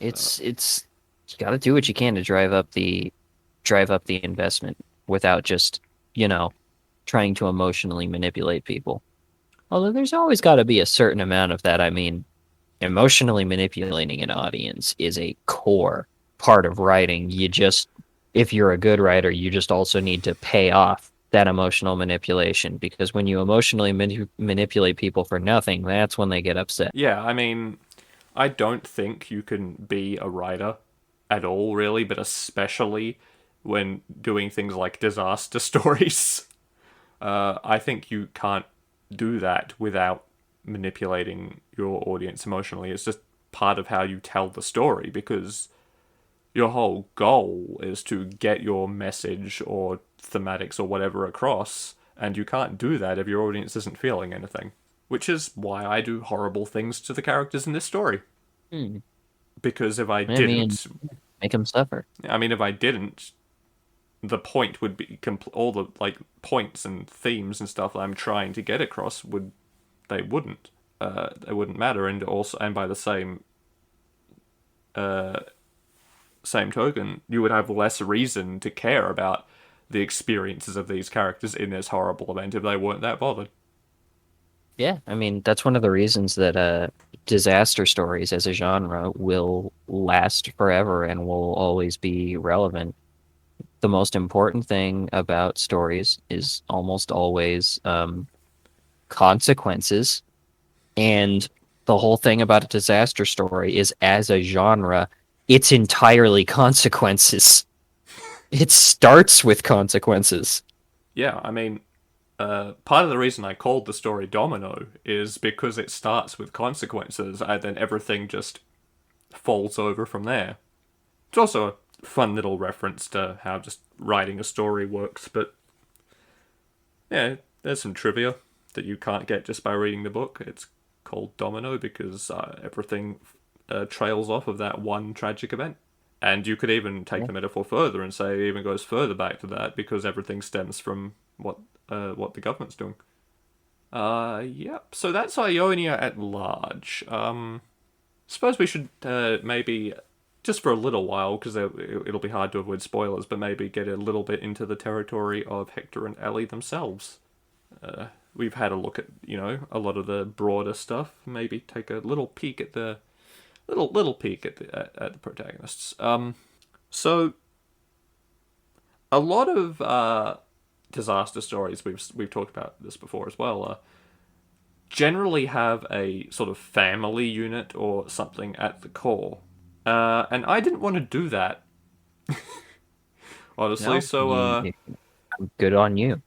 It's you got to do what you can to drive up the investment without just, trying to emotionally manipulate people. Although there's always got to be a certain amount of that. I mean, emotionally manipulating an audience is a core part of writing. If you're a good writer, you just also need to pay off that emotional manipulation, because when you emotionally manipulate people for nothing, that's when they get upset. Yeah, I mean, I don't think you can be a writer at all, really, but especially when doing things like disaster stories. I think you can't do that without manipulating your audience emotionally. It's just part of how you tell the story, because your whole goal is to get your message or thematics or whatever across, and you can't do that if your audience isn't feeling anything. Which is why I do horrible things to the characters in this story. Hmm. Because if I I mean, didn't, make them suffer. if I didn't, the point would be all the points and themes and stuff that I'm trying to get across they wouldn't matter, and also, and by the same token, you would have less reason to care about the experiences of these characters in this horrible event if they weren't that bothered. Yeah, I mean, that's one of the reasons that disaster stories as a genre will last forever and will always be relevant. The most important thing about stories is almost always consequences. And the whole thing about a disaster story is, as a genre, it's entirely consequences. It starts with consequences. Yeah, I mean, part of the reason I called the story Domino is because it starts with consequences and then everything just falls over from there. It's also a fun little reference to how just writing a story works, but yeah, there's some trivia that you can't get just by reading the book. It's called Domino because everything trails off of that one tragic event. And you could even take the metaphor further and say it even goes further back to that because everything stems from what the government's doing. Yep. So that's Ionia at large. Suppose we should maybe, just for a little while, because it'll be hard to avoid spoilers, but maybe get a little bit into the territory of Hector and Ellie themselves. We've had a look at, a lot of the broader stuff. Maybe take a little peek at the little peek at the protagonists. So a lot of disaster stories, we've talked about this before as well, generally have a sort of family unit or something at the core. And I didn't want to do that, honestly. No, So good on you.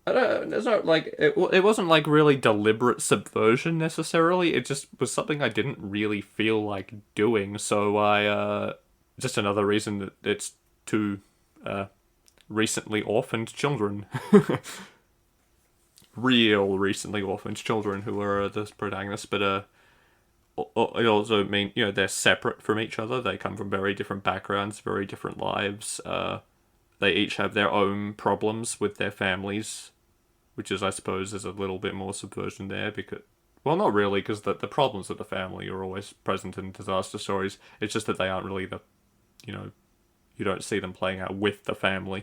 I don't. There's no it wasn't really deliberate subversion necessarily. It just was something I didn't really feel like doing. So I just another reason that it's two recently orphaned children, real recently orphaned children who are the protagonists. But it also mean they're separate from each other. They come from very different backgrounds, very different lives. They each have their own problems with their families, which is, I suppose, is a little bit more subversion there because, well, not really, because the problems of the family are always present in disaster stories. It's just that they aren't really you don't see them playing out with the family.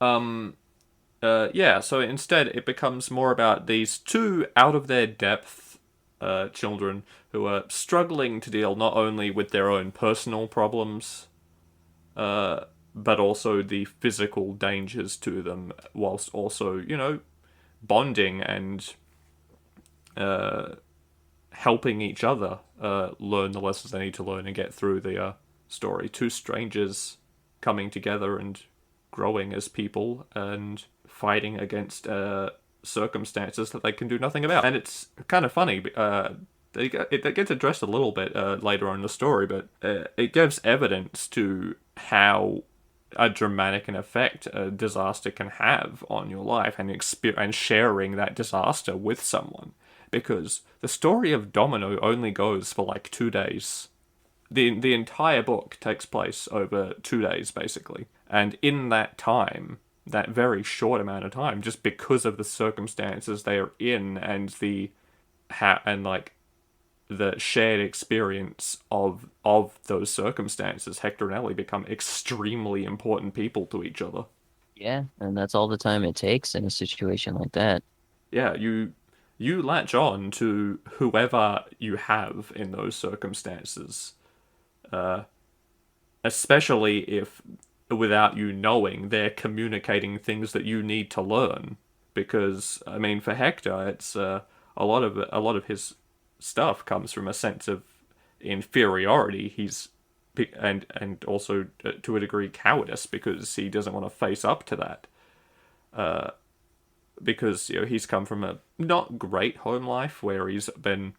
Yeah, so instead it becomes more about these two out of their depth children who are struggling to deal not only with their own personal problems, but also the physical dangers to them, whilst also, bonding and helping each other learn the lessons they need to learn and get through the story. Two strangers coming together and growing as people and fighting against circumstances that they can do nothing about. And it's kind of funny. It gets addressed a little bit later on in the story, but it gives evidence to how a dramatic an effect a disaster can have on your life and sharing that disaster with someone. Because the story of Domino only goes for like 2 days. The entire book takes place over 2 days, basically. And in that time, that very short amount of time, just because of the circumstances they are in and the shared experience of those circumstances, Hector and Ellie become extremely important people to each other. Yeah, and that's all the time it takes in a situation like that. Yeah, you latch on to whoever you have in those circumstances, especially if, without you knowing, they're communicating things that you need to learn. Because I mean, for Hector, it's a lot of his stuff comes from a sense of inferiority. And also to a degree cowardice, because he doesn't want to face up to that. Because he's come from a not great home life where he's been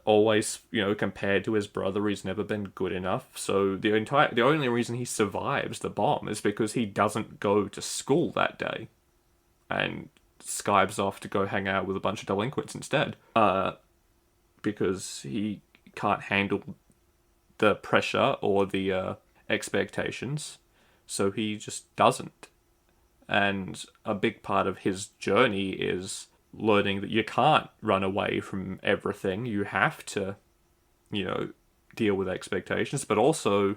always compared to his brother. He's never been good enough. So the only reason he survives the bomb is because he doesn't go to school that day, and skibes off to go hang out with a bunch of delinquents instead. Because he can't handle the pressure or the expectations, so he just doesn't. And a big part of his journey is learning that you can't run away from everything. You have to, deal with expectations, but also,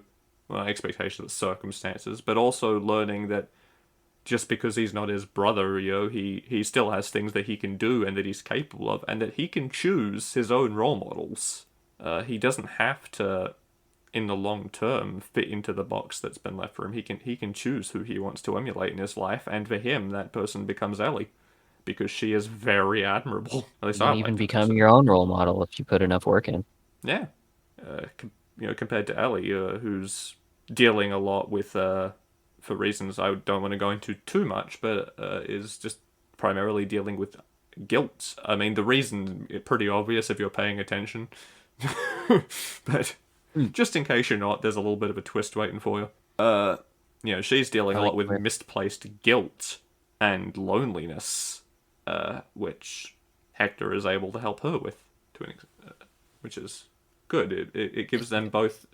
expectations, circumstances, but also learning that just because he's not his brother, he still has things that he can do and that he's capable of, and that he can choose his own role models. He doesn't have to, in the long term, fit into the box that's been left for him. He can choose who he wants to emulate in his life, and for him, that person becomes Ellie, because she is very admirable. At least You I can like even to think become so. your own role model if you put enough work in. Yeah, compared to Ellie, who's dealing a lot with, for reasons I don't want to go into too much, but is just primarily dealing with guilt. I mean, the reason is pretty obvious if you're paying attention. But just in case you're not, there's a little bit of a twist waiting for you. She's dealing a lot with misplaced guilt and loneliness, which Hector is able to help her with, which is good. It gives them both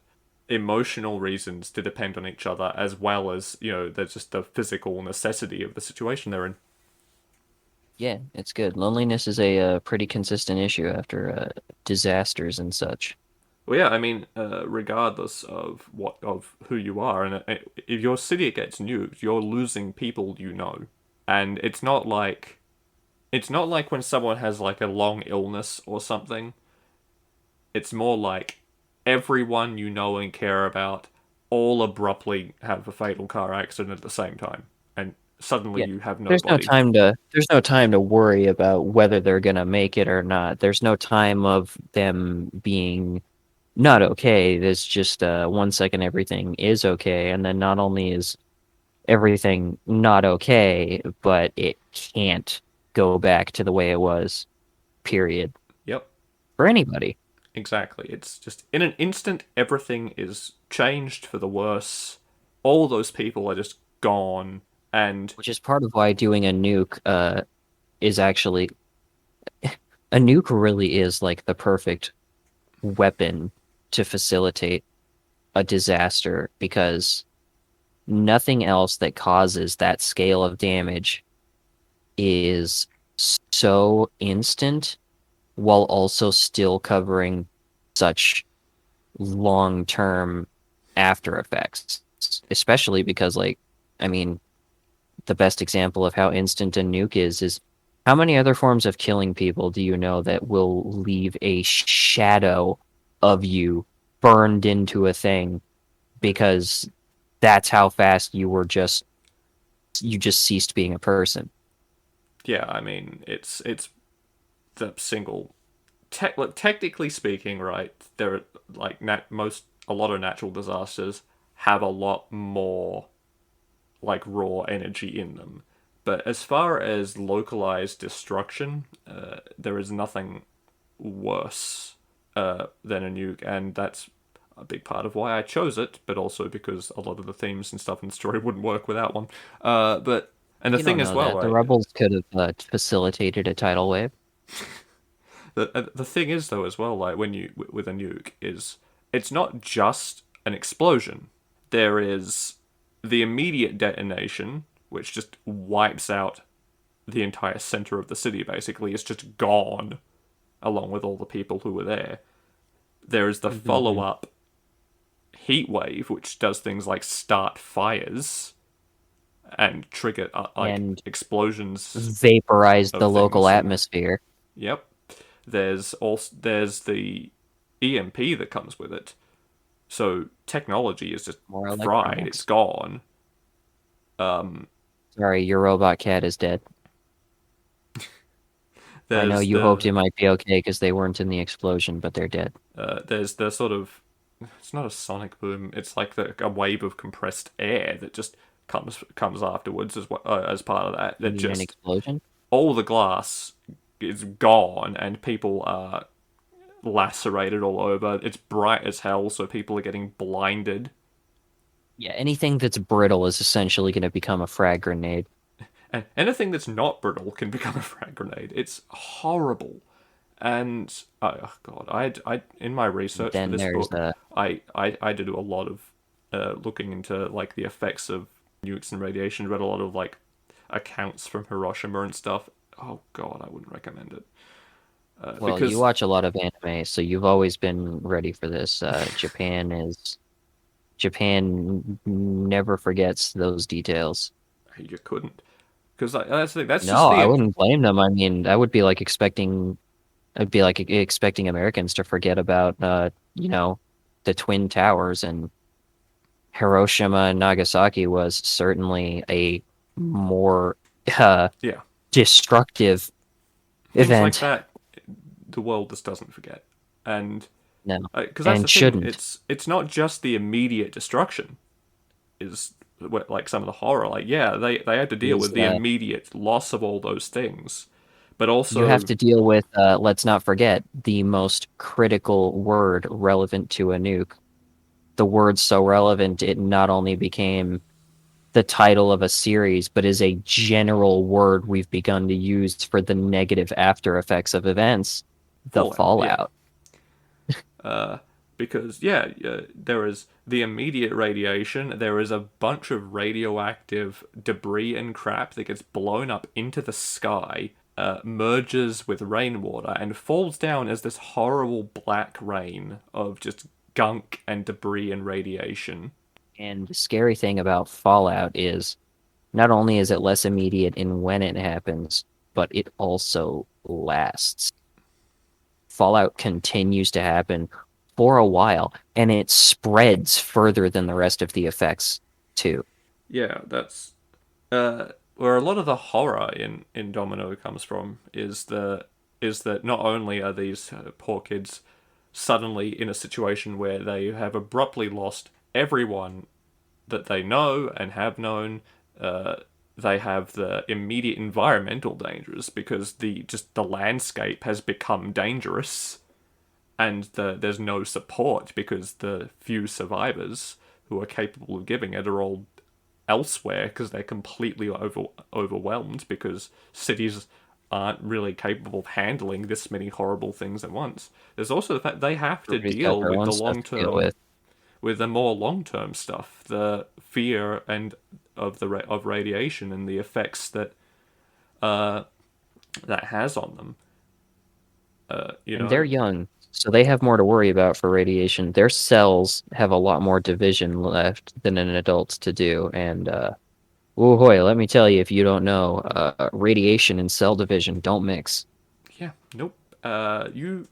emotional reasons to depend on each other, as well as there's just the physical necessity of the situation they're in. Yeah, it's good. Loneliness is a pretty consistent issue after disasters and such. Well, yeah, I mean, regardless of who you are, and if your city gets nuked, you're losing people you know, and it's not like when someone has like a long illness or something. It's more like everyone you know and care about all abruptly have a fatal car accident at the same time, and suddenly Yeah, you have there's no nobody. time to worry about whether they're gonna make it or not. There's no time of them being not okay. There's just 1 second everything is okay, and then not only is everything not okay, but it can't go back to the way it was, period, Yep. for anybody. Exactly. It's just in an instant, everything is changed for the worse. All those people are just gone, and Which is part of why doing a nuke is actually a nuke really is like the perfect weapon to facilitate a disaster, because nothing else that causes that scale of damage is so instant while also still covering such long-term after effects. Especially because, like, I mean, the best example of how instant a nuke is How many other forms of killing people do you know that will leave a shadow of you burned into a thing because that's how fast you just ceased being a person? Yeah, I mean, it's the single. Technically speaking, right? There are like a lot of natural disasters have a lot more like raw energy in them. But as far as localized destruction, there is nothing worse than a nuke, and that's a big part of why I chose it, but also because a lot of the themes and stuff in the story wouldn't work without one. But and the You don't thing as know well, that. The right? rebels could have facilitated a tidal wave. The thing is though as well, like when you with a nuke, is it's not just an explosion. There is the immediate detonation, which just wipes out the entire center of the city. Basically, it's just gone, along with all the people who were there. There is the follow Mhm. up heat wave, which does things like start fires and trigger like And explosions vaporized of the local things. atmosphere. Yep. There's the EMP that comes with it. So technology is just More fried. It's electronics. gone. Um, Sorry, your robot cat is dead. I know there's you hoped the it might be okay because they weren't in the explosion, but they're dead. there's the sort of, it's not a sonic boom. It's like a wave of compressed air that just comes afterwards as part of that. You That mean an just explosion? all the glass is gone and people are lacerated all over. It's bright as hell, so people are getting blinded. Yeah, anything that's brittle is essentially going to become a frag grenade. And anything that's not brittle can become a frag grenade. It's horrible. And oh god, I in my research for Then this there's book, I did a lot of looking into like the effects of nukes and radiation. Read a lot of like accounts from Hiroshima and stuff. Oh god, I wouldn't recommend it well, you because watch a lot of anime, so you've always been ready for this. Japan never forgets those details. you couldn't. Because that's the thing. That's just No, I the wouldn't blame them. I mean, that would be like expecting I'd be like expecting Americans to forget about the Twin Towers, and Hiroshima and Nagasaki was certainly a more uh, yeah, destructive things like event. that. The world just doesn't forget, and No, because that's the and thing. shouldn't. It's not just the immediate destruction. Is like some of the horror. Like yeah, they had to deal Is with the immediate loss of all those things, but You have also to deal with, let's not forget, the most critical word relevant to a nuke. The word so relevant it not only became the title of a series, but is a general word we've begun to use for the negative after effects of events, the fallout. Yeah, fallout. uh, because yeah, there is the immediate radiation. There is a bunch of radioactive debris and crap that gets blown up into the sky, merges with rainwater, and falls down as this horrible black rain of just gunk and debris and radiation. And the scary thing about fallout is not only is it less immediate in when it happens, but it also lasts. Fallout continues to happen for a while, and it spreads further than the rest of the effects too. Yeah, that's where a lot of the horror in Domino comes from. Is that not only are these poor kids suddenly in a situation where they have abruptly lost everyone that they know and have known. Uh, they have the immediate environmental dangers because the landscape has become dangerous, and there's no support because the few survivors who are capable of giving it are all elsewhere because they're completely overwhelmed because cities aren't really capable of handling this many horrible things at once. There's also the fact they have to Everybody's got deal their with own the stuff long to deal term, with. with the more long term stuff, the fear and of radiation and the effects that uh, that has on them. You And they're know, young, so they have more to worry about for radiation. Their cells have a lot more division left than an adult's to do, and Oh boy, let me tell you, if you don't know, radiation and cell division don't mix. Yeah, nope. You.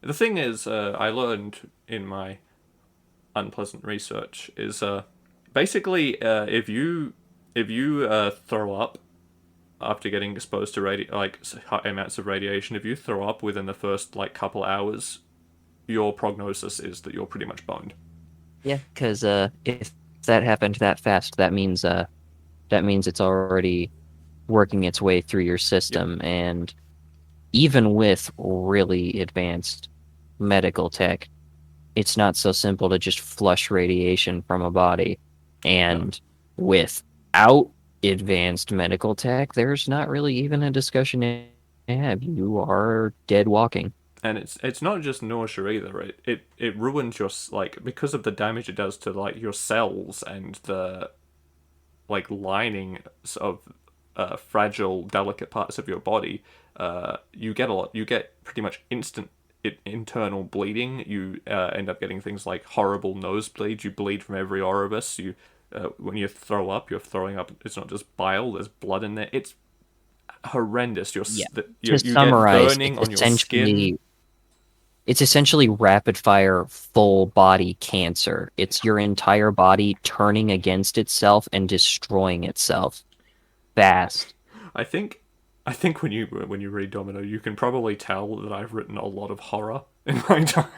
The thing is, I learned in my unpleasant research is basically if you throw up after getting exposed to high amounts of radiation, if you throw up within the first like couple hours, your prognosis is that you're pretty much boned. Yeah, because if that happened that fast, that means it's already working its way through your Yep. system, and even with really advanced medical tech, it's not so simple to just flush radiation from a body. No. And without advanced medical tech, there's not really even a discussion to have. You are dead walking. And it's not just nausea either. It ruins your like because of the damage it does to like your cells and the like lining of fragile, delicate parts of your body. You get a lot. You get pretty much instant internal bleeding. You end up getting things like horrible nosebleeds. You bleed from every orifice. You when you throw up, you're throwing up. It's not just bile. There's blood in there. It's horrendous. Yeah. You To you get summarize, burning on your skin. it's essentially rapid fire full body cancer. It's your entire body turning against itself and destroying itself fast. I think I think when you read Domino, you can probably tell that I've written a lot of horror in my time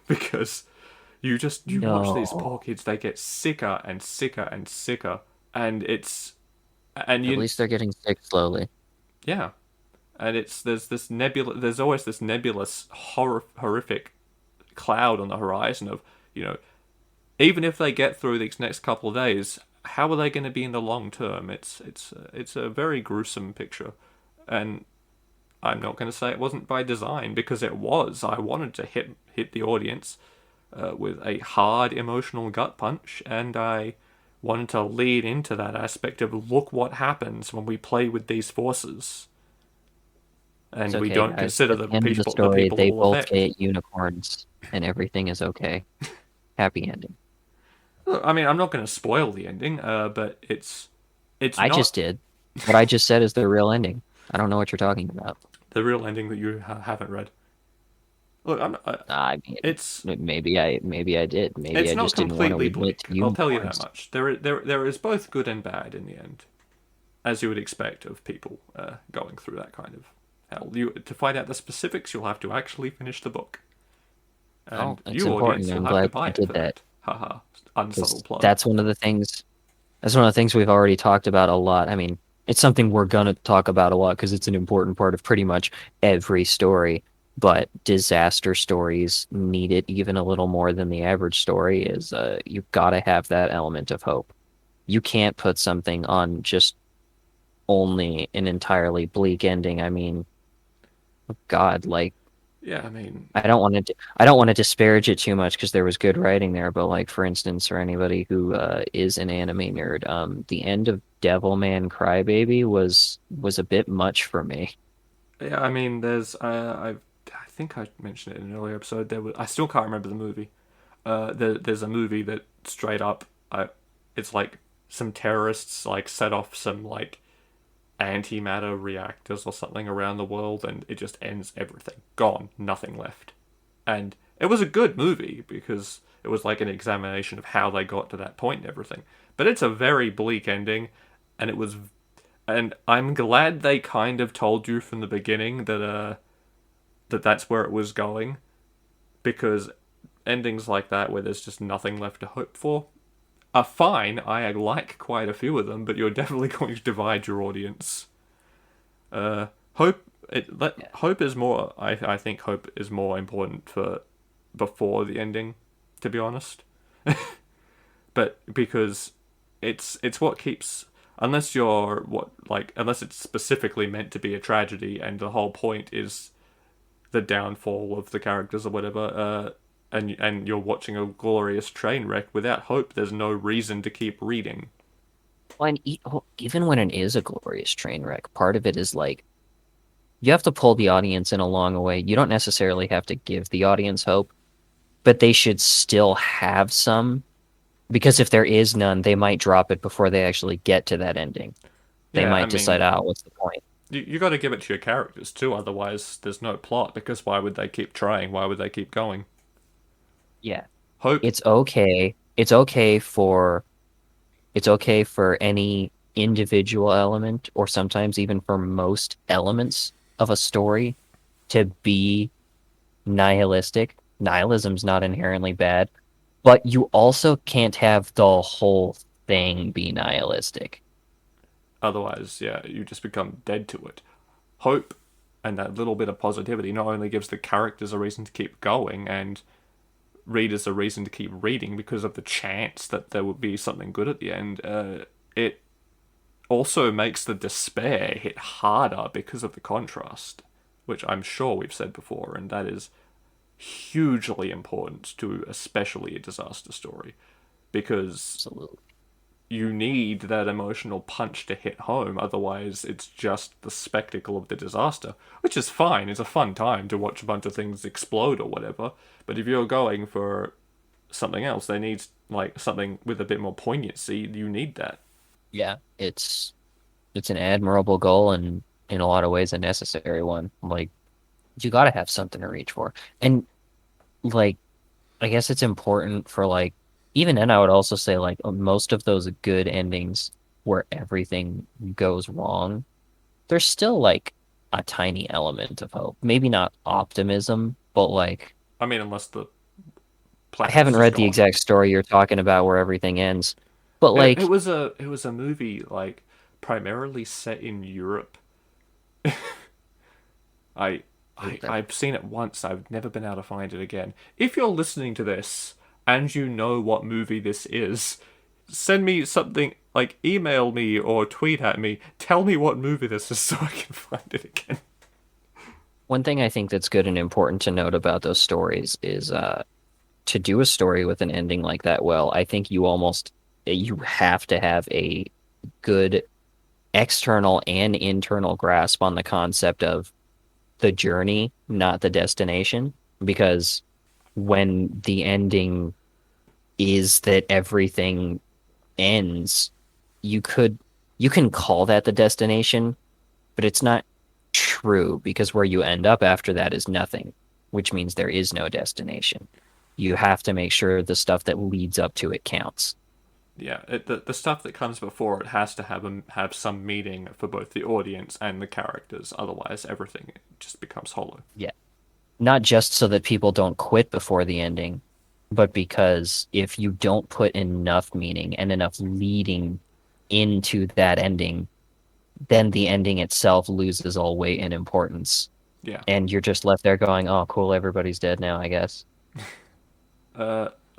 because you watch these poor No. kids, they get sicker and sicker and sicker, and it's and At you least they're getting sick slowly. yeah, and it's there's always this nebulous horrific cloud on the horizon of you know even if they get through these next couple of days, how are they going to be in the long term? It's a very gruesome picture, and I'm not going to say it wasn't by design because it was. I wanted to hit the audience with a hard emotional gut punch, and I wanted to lead into that aspect of look what happens when we play with these forces, It's and we okay, don't guys. consider At the end of the the story, people it they will both affect. get unicorns and everything is okay. Happy ending. Look, I mean, I'm not going to spoil the ending, but it's I just not did. What I just said is the real ending. I don't know what you're talking about. the real ending that you haven't read. Look, I mean, it's maybe I did. Maybe it's I not just didn't want to completely admit to bleak. I'll tell you that unicorns. much. There is both good and bad in the end, as you would expect of people going through that kind of hell. You to find out the specifics, you'll have to actually finish the book, Oh, and it's you important. audience, I'm you'll have to glad buy you it did for that that. Haha, unsubtle because plug. that's one of the things we've already talked about a lot. I mean, it's something we're gonna talk about a lot because it's an important part of pretty much every story. But disaster stories need it even a little more than the average story is you've got to have that element of hope. You can't put something on just only an entirely bleak ending. I mean, God, like Yeah, I mean, I don't want to disparage it too much because there was good writing there, but like for instance, for anybody who is an anime nerd, the end of Devilman Crybaby was a bit much for me. yeah, I mean, there's I think I mentioned it in an earlier episode. I still can't remember the movie. There's a movie that straight up, it's like some terrorists like set off some like antimatter reactors or something around the world, and it just ends everything. Gone, nothing left. And it was a good movie because it was like an examination of how they got to that point and everything. But it's a very bleak ending, and and I'm glad they kind of told you from the beginning that that's where it was going because endings like that where there's just nothing left to hope for are fine. I like quite a few of them, but you're definitely going to divide your audience. Uh, hope Yeah. hope is more. I think hope is more important for before the ending, to be honest. But because it's what keeps unless it's specifically meant to be a tragedy and the whole point is the downfall of the characters or whatever. And you're watching a glorious train wreck without hope. There's no reason to keep reading. Well, and even when it is a glorious train wreck, part of it is like you have to pull the audience in along the way. You don't necessarily have to give the audience hope, but they should still have some. Because if there is none, they might drop it before they actually get to that ending. They Yeah, I might decide, mean, oh, what's the point? you got to give it to your characters too, otherwise there's no plot, because why would they keep trying? Why would they keep going? Yeah. Hope, It's okay. It's okay for any individual element, or sometimes even for most elements of a story, to be nihilistic. Nihilism's not inherently bad, but you also can't have the whole thing be nihilistic. otherwise, yeah, you just become dead to it. Hope and that little bit of positivity not only gives the characters a reason to keep going and readers a reason to keep reading because of the chance that there would be something good at the end, it also makes the despair hit harder because of the contrast, which I'm sure we've said before, and that is hugely important to especially a disaster story because Absolutely. you need that emotional punch to hit home, otherwise it's just the spectacle of the disaster, which is fine. It's a fun time to watch a bunch of things explode or whatever, but if you're going for something else, they need like something with a bit more poignancy. You need that. Yeah, it's an admirable goal and in a lot of ways a necessary one. Like you got to have something to reach for. And like I guess it's important for like even then I would also say like most of those good endings where everything goes wrong, there's still like a tiny element of hope. Maybe not optimism, but like I mean, unless the I planet's haven't just read the gone. exact story you're talking about where everything ends. But It like was a movie like primarily set in Europe. I I've seen it once. I've never been able to find it again. If you're listening to this and you know what movie this is, send me something like email me or tweet at me. Tell me what movie this is so I can find it again. one thing I think that's good and important to note about those stories is to do a story with an ending like that well, I think you have to have a good external and internal grasp on the concept of the journey, not the destination. Because when the ending is that everything ends, you could you can call that the destination, but it's not true because where you end up after that is nothing, which means there is no destination. You have to make sure the stuff that leads up to it counts. Yeah, the stuff that comes before it has to have some meaning for both the audience and the characters. Otherwise, everything just becomes hollow. Yeah. Not just so that people don't quit before the ending, but because if you don't put enough meaning and enough leading into that ending, then the ending itself loses all weight and importance. Yeah. And you're just left there going, oh, cool, everybody's dead now, I guess.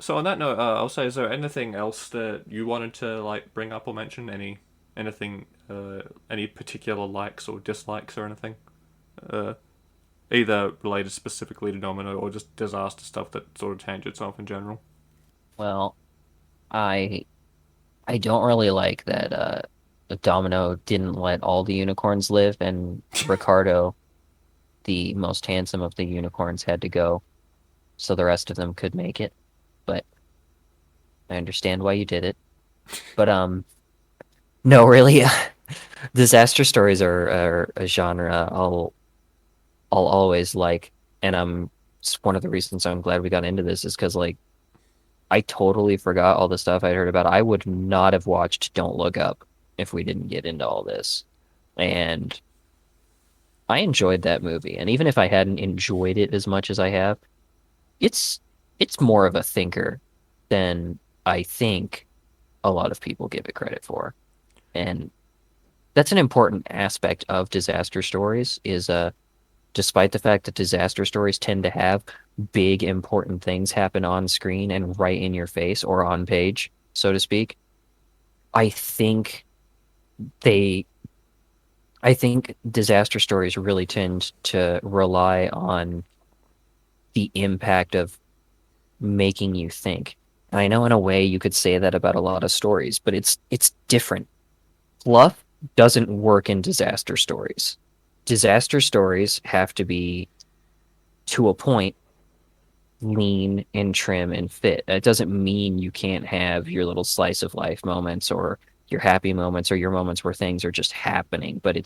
So on that note, I'll say, is there anything else that you wanted to like bring up or mention? Anything, any particular likes or dislikes or anything? Uh, Either related specifically to Domino or just disaster stuff that sort of tangents off in general. Well, I I don't really like that Domino didn't let all the unicorns live and Ricardo, the most handsome of the unicorns, had to go so the rest of them could make it. But I understand why you did it. But no, really, disaster stories are a genre I'll always like, and it's one of the reasons I'm glad we got into this is because like I totally forgot all the stuff I'd heard about. I would not have watched Don't Look Up if we didn't get into all this. And I enjoyed that movie. And even if I hadn't enjoyed it as much as I have, it's it's more of a thinker than I think a lot of people give it credit for. And that's an important aspect of disaster stories is despite the fact that disaster stories tend to have big important things happen on screen and right in your face or on page, so to speak, I think they I think disaster stories really tend to rely on the impact of making you think. And I know in a way you could say that about a lot of stories, but it's different. Fluff doesn't work in disaster stories. Disaster stories have to be to a point lean and trim and fit. It doesn't mean you can't have your little slice of life moments or your happy moments or your moments where things are just happening, but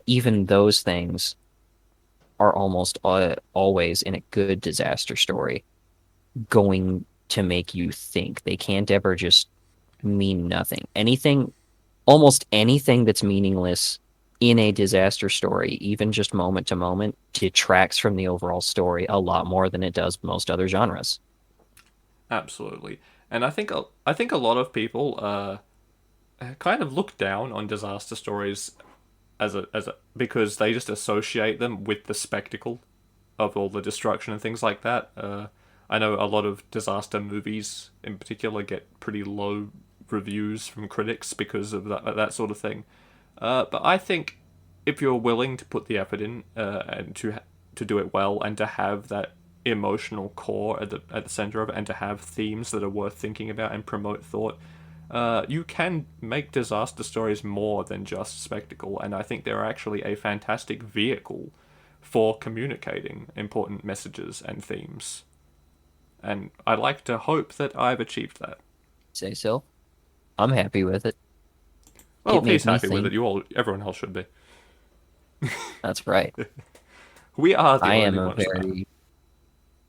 even those things are almost always in a good disaster story going to make you think. They can't ever just mean nothing. Almost anything that's meaningless in a disaster story, even just moment to moment, detracts from the overall story a lot more than it does most other genres. Absolutely. And I think a lot of people kind of look down on disaster stories as a because they just associate them with the spectacle of all the destruction and things like that. I know a lot of disaster movies in particular get pretty low reviews from critics because of that sort of thing. But I think if you're willing to put the effort in and to do it well and to have that emotional core at the center of it and to have themes that are worth thinking about and promote thought, you can make disaster stories more than just spectacle. And I think they're actually a fantastic vehicle for communicating important messages and themes. And I like to hope that I've achieved that. Say so. I'm happy with it. Well, It if he's made me happy with think. it, everyone else should be. That's right. We are the I am only a ones that. very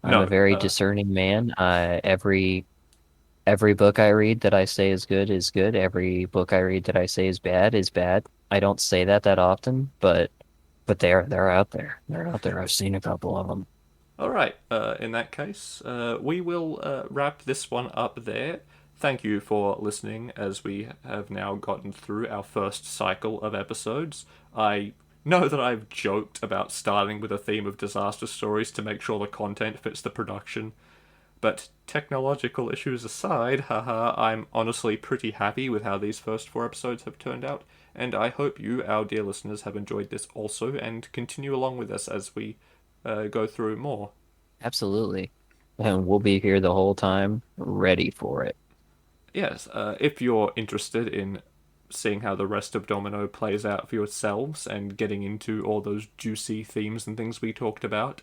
I'm a No, very discerning man. Every book I read that I say is good is good. Every book I read that I say is bad is bad. I don't say that often, but they're out there. They're out there. I've seen a couple of them. all right. In that case, we will wrap this one up there. Thank you for listening as we have now gotten through our first cycle of episodes. I know that I've joked about starting with a theme of disaster stories to make sure the content fits the production, but technological issues aside, haha, I'm honestly pretty happy with how these first 4 episodes have turned out, and I hope you, our dear listeners, have enjoyed this also and continue along with us as we go through more. Absolutely. And we'll be here the whole time, ready for it. Yes, if you're interested in seeing how the rest of Domino plays out for yourselves and getting into all those juicy themes and things we talked about,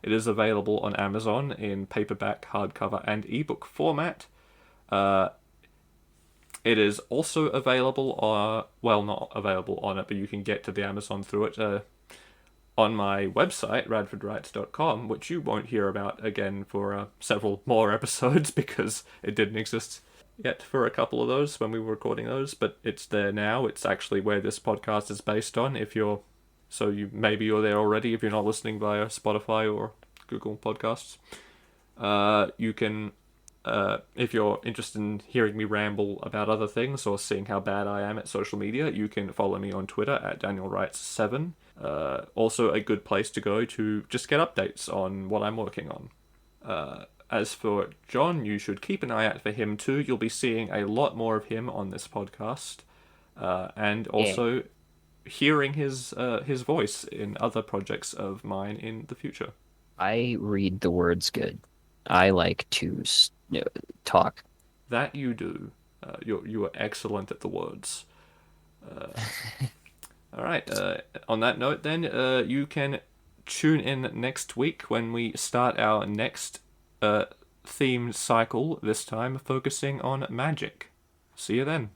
it is available on Amazon in paperback, hardcover, and ebook format. Uh, it is also available, well, not available on it, but you can get to the Amazon through it on my website, radfordwrites.com, which you won't hear about again for several more episodes because it didn't exist yet for a couple of those when we were recording those, but it's there now. It's actually where this podcast is based on. Maybe you're there already if you're not listening via Spotify or Google Podcasts. You can, if you're interested in hearing me ramble about other things or seeing how bad I am at social media, you can follow me on Twitter at DanielWrites7. Also a good place to go to just get updates on what I'm working on. As for John, you should keep an eye out for him too. You'll be seeing a lot more of him on this podcast, and Yeah. also hearing his voice in other projects of mine in the future. I read the words good. I like to talk. That you do. You are excellent at the words. All right. On that note, then you can tune in next week when we start our next themed cycle. This time focusing on magic. See you then.